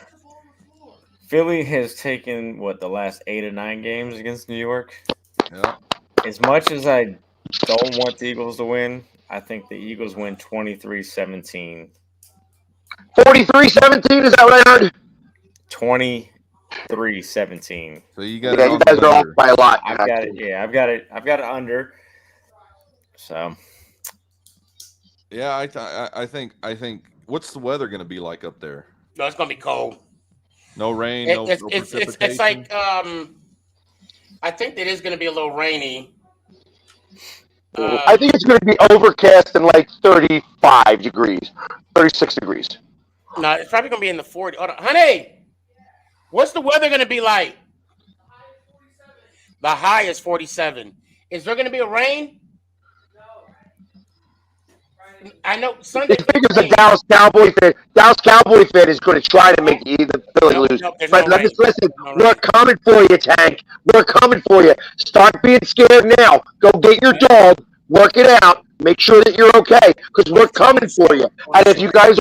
Philly has taken the last 8 or 9 games against New York. Yeah. As much as I don't want the Eagles to win, I think the Eagles win 23-17. 43-17, is that what I heard? 23-17. So you got you guys are off by a lot. I've got it. Yeah, I've got it under. So. Yeah, I think. What's the weather going to be like up there? No, it's going to be cold. No rain. No precipitation. It's like I think it is going to be a little rainy. I think it's going to be overcast and like 35 degrees, 36 degrees. No, it's probably going to be in the 40s. Hold on. Honey, what's the weather going to be like? The high is 47. Is there going to be a rain? I know Sunday. It's because the Dallas Cowboy fan is going to try to make the Philly lose. But listen, we're coming for you, Tank. We're coming for you. Start being scared now. Go get your dog. Work it out. Make sure that you're okay, because we're coming for you. And if you guys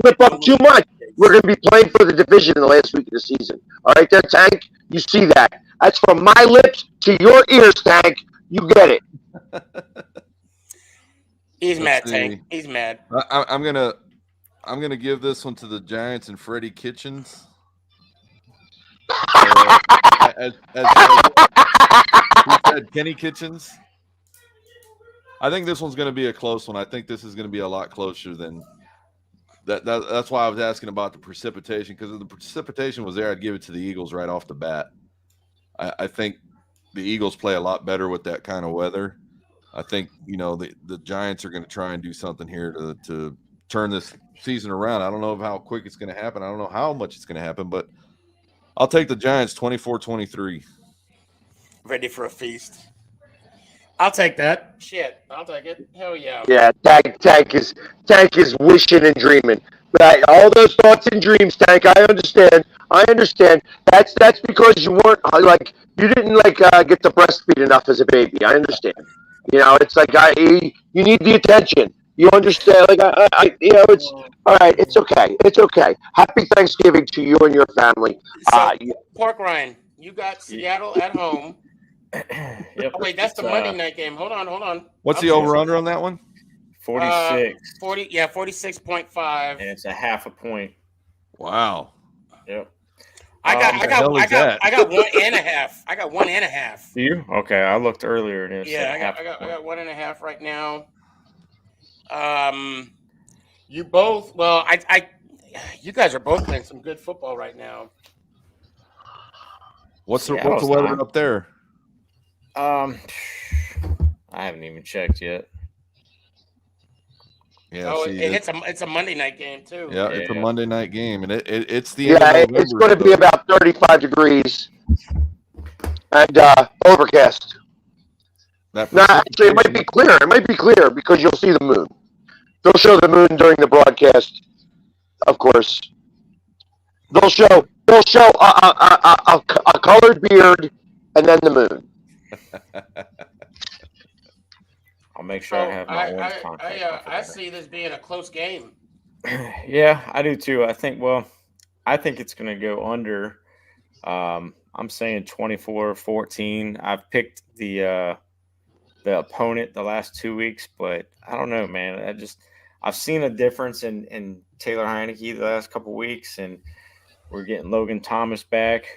slip up too much, we're going to be playing for the division in the last week of the season. All right, there, Tank. You see that? That's from my lips to your ears, Tank. You get it. He's mad, Tank. He's mad. I'm gonna give this one to the Giants and Freddie Kitchens. As he said, Kenny Kitchens. I think this one's going to be a close one. I think this is going to be a lot closer than that. That's why I was asking about the precipitation, because if the precipitation was there, I'd give it to the Eagles right off the bat. I think the Eagles play a lot better with that kind of weather. I think, the Giants are going to try and do something here to turn this season around. I don't know how quick it's going to happen. I don't know how much it's going to happen, but I'll take the Giants 24-23. Ready for a feast. I'll take that. Shit, I'll take it. Hell yeah. Yeah, Tank is wishing and dreaming. Right, all those thoughts and dreams, Tank. I understand. That's because you weren't you didn't get to breastfeed enough as a baby. I understand. It's like you need the attention. You understand? It's all right. It's okay. It's okay. Happy Thanksgiving to you and your family. So, Pork Ryan, you got Seattle at home. Yep. Oh, wait, that's the Monday night game. Hold on. What's the over/under on that one? 46. 46.5. And it's a half a point. Wow. Yep. I got 1.5. I got 1.5. Do you? Okay, I looked earlier and I got 1.5 right now. You both. Well, you guys are both playing some good football right now. What's the weather up there? I haven't even checked yet. Yeah, it's a Monday night game too. Yeah, it's a Monday night game, and it's the it's going to be about 35 degrees and overcast. Actually, it might be clear. It might be clear because you'll see the moon. They'll show the moon during the broadcast, of course. They'll show a colored beard and then the moon. I'll make sure I have my own contact. I see this being a close game. Yeah, I do too. I think it's going to go under. I'm saying 24-14. I've picked the opponent the last 2 weeks, but I don't know, man. I've seen a difference in Taylor Heineke the last couple of weeks, and we're getting Logan Thomas back.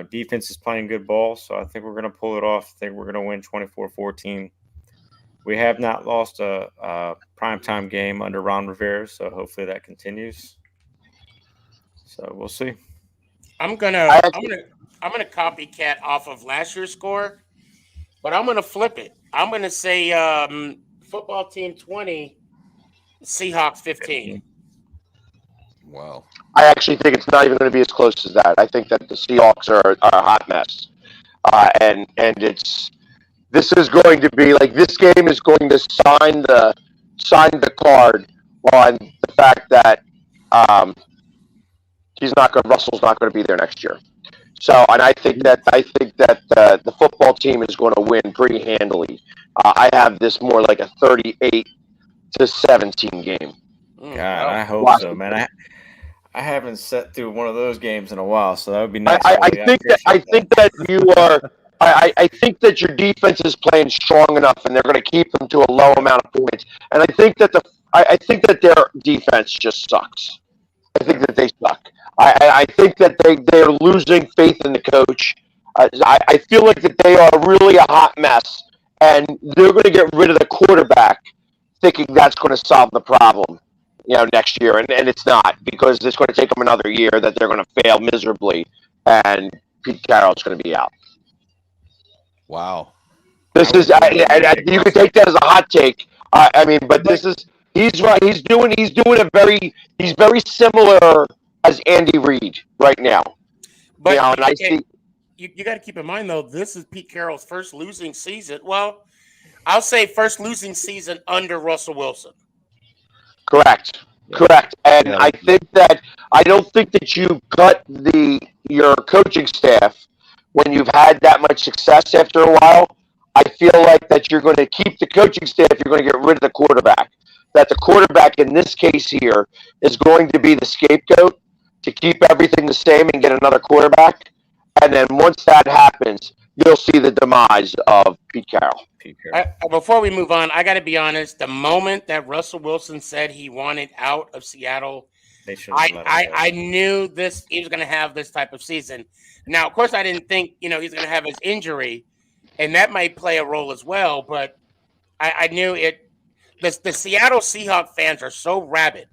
Defense is playing good ball, so I think we're going to pull it off. I think we're going to win 24-14. We have not lost a primetime game under Ron Rivera, so hopefully that continues. So we'll see. I'm gonna copycat off of last year's score, but I'm gonna flip it. I'm gonna say football team 20, Seahawks 15. Wow. I actually think it's not even going to be as close as that. I think that the Seahawks are a hot mess, and this is going to be like this game is going to sign the card on the fact that um, Russell's not going to be there next year. So, and I think that the football team is going to win pretty handily. I have this more like a 38-17 game. God, I hope so, man. I haven't sat through one of those games in a while, so that would be nice. I think that your defense is playing strong enough, and they're going to keep them to a low amount of points. And I think that their defense just sucks. I think that they suck. I think that they're losing faith in the coach. I feel like that they are really a hot mess, and they're going to get rid of the quarterback, thinking that's going to solve the problem, next year, and it's not, because it's going to take them another year that they're going to fail miserably, and Pete Carroll's going to be out. Wow. This is you can take that as a hot take. But this is he's right. He's very similar as Andy Reid right now. But and I see. You got to keep in mind, though, this is Pete Carroll's first losing season. Well, I'll say first losing season under Russell Wilson. Correct. And I don't think that you cut your coaching staff when you've had that much success after a while. I feel like that you're going to keep the coaching staff. You're going to get rid of the quarterback. That the quarterback in this case here is going to be the scapegoat to keep everything the same and get another quarterback. And then once that happens, you'll see the demise of Pete Carroll. Before we move on, I got to be honest. The moment that Russell Wilson said he wanted out of Seattle, I knew he was going to have this type of season. Now, of course, I didn't think he's going to have his injury, and that might play a role as well. But I knew it. The Seattle Seahawks fans are so rabid.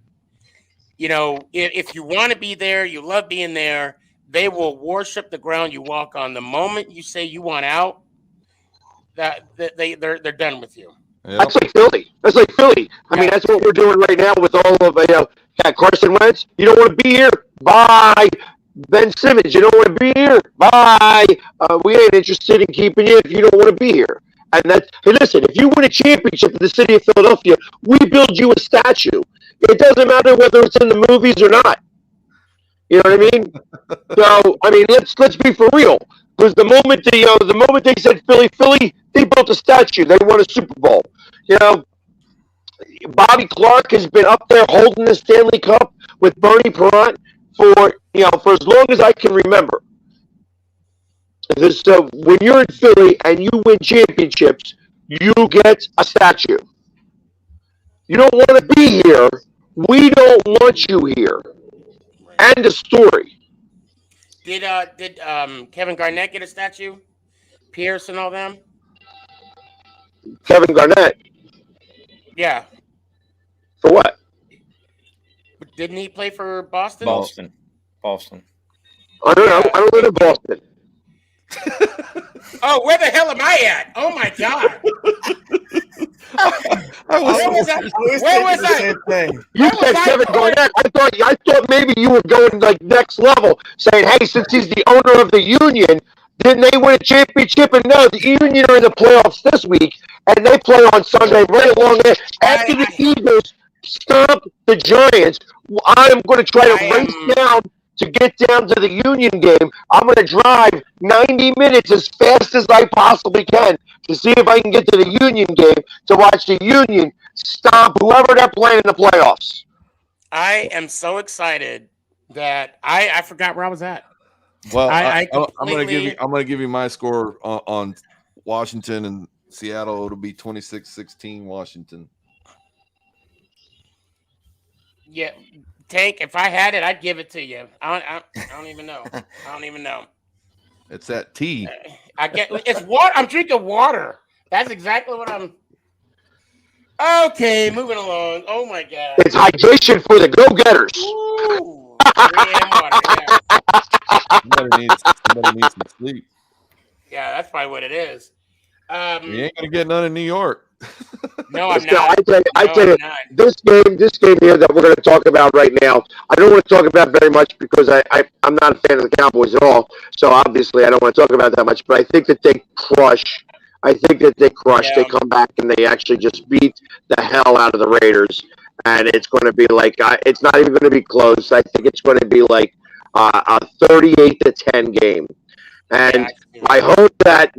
If you want to be there, you love being there. They will worship the ground you walk on. The moment you say you want out, that they're done with you. Yep. That's like Philly. I mean, that's what we're doing right now with all of Carson Wentz. You don't want to be here? Bye. Ben Simmons, you don't want to be here? Bye. We ain't interested in keeping you if you don't want to be here. And hey, listen, if you win a championship in the city of Philadelphia, we build you a statue. It doesn't matter whether it's in the movies or not. You know what I mean? So, let's be for real. Because the moment they said Philly, they built a statue. They won a Super Bowl. Bobby Clark has been up there holding the Stanley Cup with Bernie Perrant for as long as I can remember. So when you're in Philly and you win championships, you get a statue. You don't want to be here. We don't want you here. End of story. Did Kevin Garnett get a statue? Pierce and all them? Kevin Garnett? Yeah. For what? Didn't he play for Boston? Boston. I don't know. I don't live in Boston. Oh, where the hell am I at? Oh my God! Where was I? You said Kevin Garnett. I thought maybe you were going like next level, saying, "Hey, since he's the owner of the Union, didn't they win a championship?" And no, the Union are in the playoffs this week, and they play on Sunday right along there. After the Eagles stomp the Giants, I'm going to try to race down. To get down to the Union game, I'm going to drive 90 minutes as fast as I possibly can to see if I can get to the Union game to watch the Union stomp whoever they're playing in the playoffs. I am so excited that I forgot where I was at. Well, I'm going to give you my score on Washington and Seattle. It'll be 26-16 Washington. Yeah. Tank, if I had it, I'd give it to you. I don't even know. I don't even know. It's that tea. It's water. I'm drinking water. That's exactly what I'm. Okay, moving along. Oh my God. It's hydration for the go-getters. Ooh, 3 a.m. water. Yeah. Somebody needs some sleep. Yeah, that's probably what it is. You ain't gonna get none in New York. No, I'm Still, not. I No, tell you, I'm not. this game here that we're going to talk about right now, I don't want to talk about very much because I'm not a fan of the Cowboys at all. So obviously, I don't want to talk about that much. But I think that they crush. I think that they crush. Yeah. They come back and they actually just beat the hell out of the Raiders, and it's going to be like it's not even going to be close. I think it's going to be like a 38-10 game. Yeah, And I see I that. hope that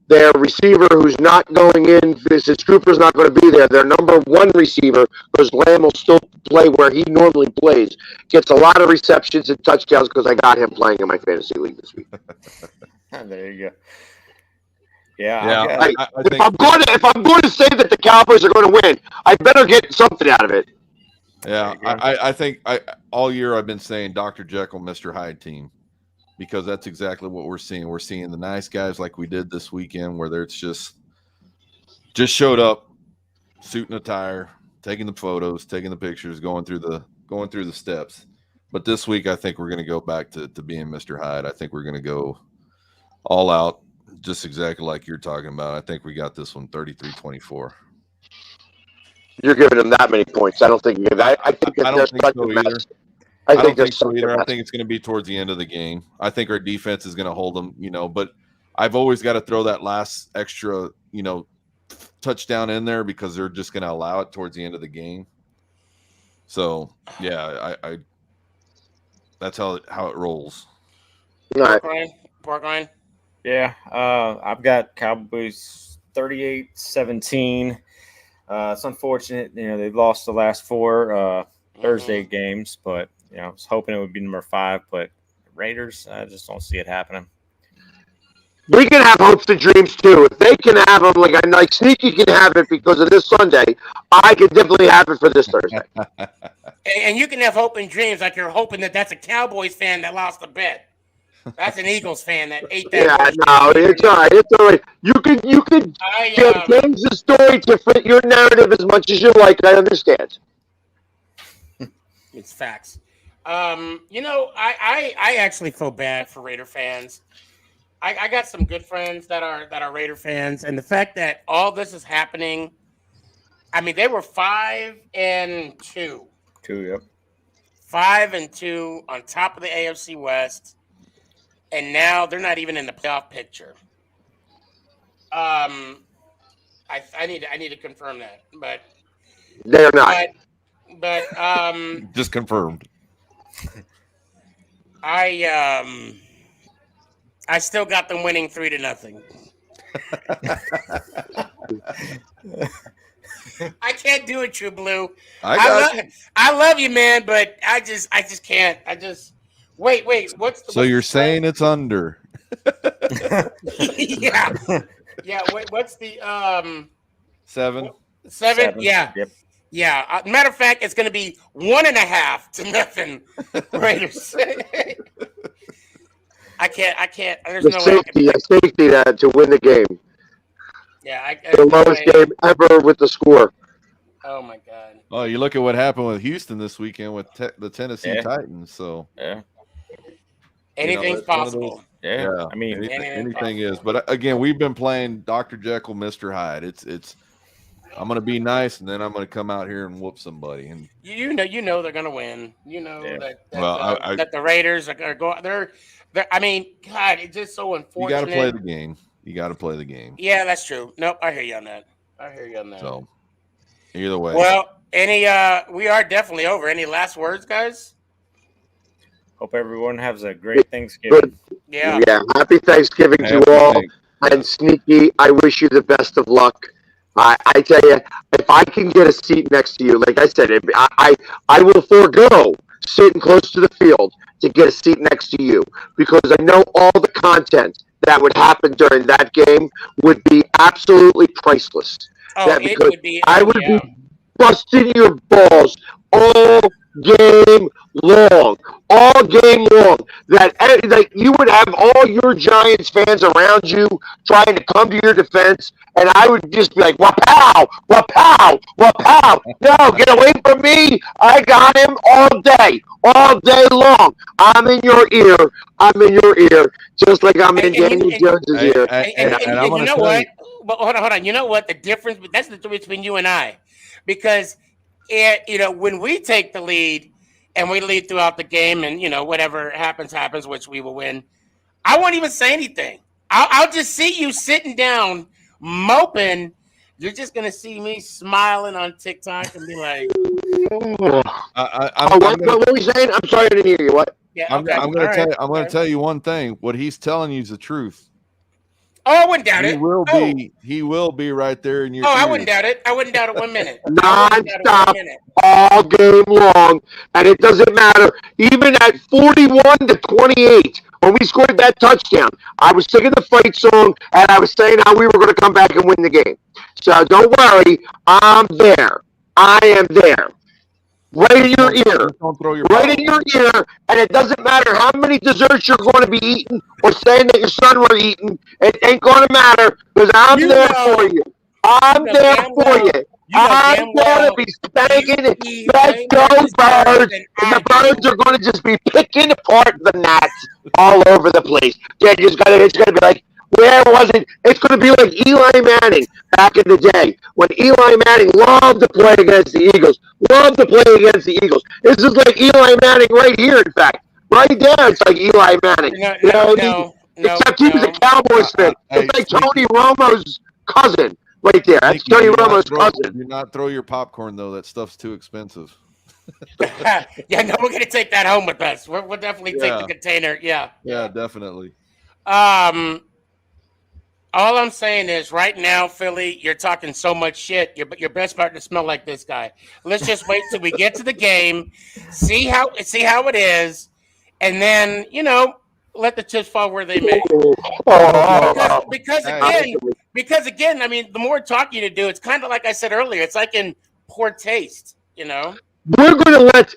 their receiver who's not going in, since Cooper's not going to be there, their number one receiver, because Lamb will still play where he normally plays, gets a lot of receptions and touchdowns because I got him playing in my fantasy league this week. There you go. Yeah, Yeah, I've got, I think If I'm going to say that the Cowboys are going to win, I better get something out of it. yeah, I think all year I've been saying Dr. Jekyll, Mr. Hyde team, because that's exactly what we're seeing. We're seeing the nice guys like we did this weekend, where it's just showed up, suit and attire, taking the photos, taking the pictures, going through the steps. But this week, I think we're going to go back to being Mr. Hyde. I think we're going to go all out, just exactly like you're talking about. I think we got this one 33-24. You're giving them that many points. I don't think you're. I think that I they're don't think such so a either. mess. I think don't they're think so such a either. I mess. think it's going to be towards the end of the game. I think our defense is going to hold them, but I've always got to throw that last extra, touchdown in there because they're just going to allow it towards the end of the game. So, yeah, I that's how it rolls. All right. Porkline. yeah, I've got Cowboys 38-17. It's unfortunate, they've lost the last four Thursday games, but I was hoping it would be number 5. But Raiders, I just don't see it happening. We can have hopes and dreams too. If they can have them, like Sneaky can have it because of this Sunday, I can definitely have it for this Thursday. And you can have hope and dreams like you're hoping that's a Cowboys fan that lost a bet. That's an Eagles fan that ate that. Yeah, no, it's all right. It's all right. You can change the story to fit your narrative as much as you like. I understand. It's facts. I actually feel bad for Raider fans. I got some good friends that are Raider fans, and the fact that all this is happening, I mean, they were 5-2. 2, yep. 5-2 on top of the AFC West, and now they're not even in the playoff picture. I need to confirm that, but They're not. But Just confirmed. I still got them winning 3-0. I can't do it, True Blue. I love you, man, but I just can't. Wait. So you're saying it's under? Yeah. What's the 7? 7? Yeah. Yep. Yeah. Matter of fact, it's going to be 1.5-0 Raiders. I can't. There's no way. Safety to win the game. Yeah, The lowest game ever with the score. Oh my God. Oh, you look at what happened with Houston this weekend with the Tennessee Titans. So yeah, anything's possible. Yeah. I mean, anything is. But again, we've been playing Dr. Jekyll, Mr. Hyde. It's. I'm gonna be nice, and then I'm gonna come out here and whoop somebody. And you know they're gonna win. You know that the Raiders are going. They're. I mean, God, it's just so unfortunate. You got to play the game. Yeah, that's true. Nope, I hear you on that. So, either way. Well, we are definitely over. Any last words, guys? Hope everyone has a great Thanksgiving. Yeah. Happy Thanksgiving to all. And Sneaky, I wish you the best of luck. I tell you, if I can get a seat next to you, like I said, I will forego sitting close to the field to get a seat next to you because I know all the content that would happen during that game would be absolutely priceless. Oh, it would be. I would be busting your balls all game long. That you would have all your Giants fans around you trying to come to your defense and I would just be like, "Wapow, wapow, wapow!" No, get away from me! I got him all day long. I'm in your ear. I'm in your ear, just like I'm in Daniel Jones's ear. And I'm you gonna know tell what? you, But hold on. You know what? The difference, that's the difference between you and I. Because, when we take the lead and we lead throughout the game and, whatever happens, which we will win, I won't even say anything. I'll just see you sitting down, moping. You're just going to see me smiling on TikTok and be like, What were we saying? I'm sorry, I didn't hear you. What? yeah, I'm okay. going to tell you one thing. What he's telling you is the truth. Oh, I wouldn't doubt it. He will be right there in your I ear. wouldn't doubt it. I wouldn't doubt it 1 minute. Non-stop, all game long, and it doesn't matter. Even at 41-28, when we scored that touchdown, I was singing the fight song, and I was saying how we were going to come back and win the game. So don't worry, I'm there. I am there. Right in your ear. Right in your ear, and it doesn't matter how many desserts you're going to be eating or saying that your son were eating. It ain't going to matter because I'm there for you. I'm there for you. I'm going to be spanking. Let's go, birds. And the birds are going to just be picking apart the gnats all over the place. It's going to be like, where was it? It's going to be like Eli Manning back in the day when Eli Manning loved to play against the Eagles. This is like Eli Manning right here, in fact. Right there, it's like Eli Manning. Except he was a Cowboys fan. It's like Tony Romo's cousin right there. That's Tony Romo's cousin. Do not throw your popcorn, though. That stuff's too expensive. Yeah, no, we're going to take that home with us. We'll definitely take the container. Yeah. Yeah, definitely. All I'm saying is, right now, Philly, you're talking so much shit. Your best part to smell like this guy. Let's just wait till we get to the game, see how it is, and then let the chips fall where they may. Because again, I mean, the more talking you do, it's kind of like I said earlier. It's like in poor taste. We're gonna let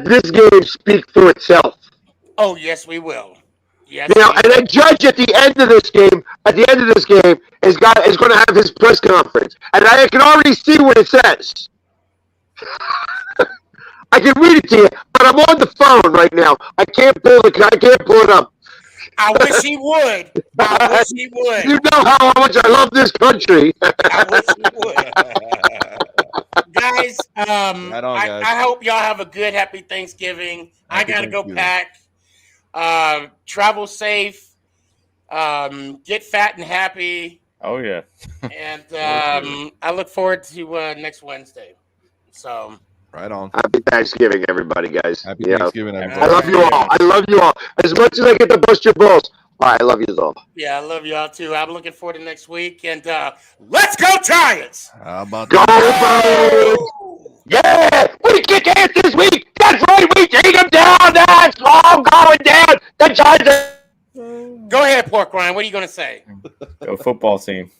this game speak for itself. Oh yes, we will. Yes, and a judge at the end of this game, is going to have his press conference, and I can already see what it says. I can read it to you, but I'm on the phone right now. I can't pull it up. I wish he would. You know how much I love this country. I wish he would. Guys, I hope y'all have a good, happy Thanksgiving. I gotta go pack. Travel safe. Get fat and happy. Oh yeah. And I look forward to next Wednesday. So right on. Happy Thanksgiving, everybody, guys. Happy Thanksgiving, everybody. I love you all. I love you all. As much as I get to bust your balls, I love you all. Yeah, I love y'all too. I'm looking forward to next week, and let's go Giants! How about go Birds? Yeah, we kick ass this week. That's right, we take them down. That's all going down. The Giants. Go ahead, Pork Ryan. What are you going to say? Go football team.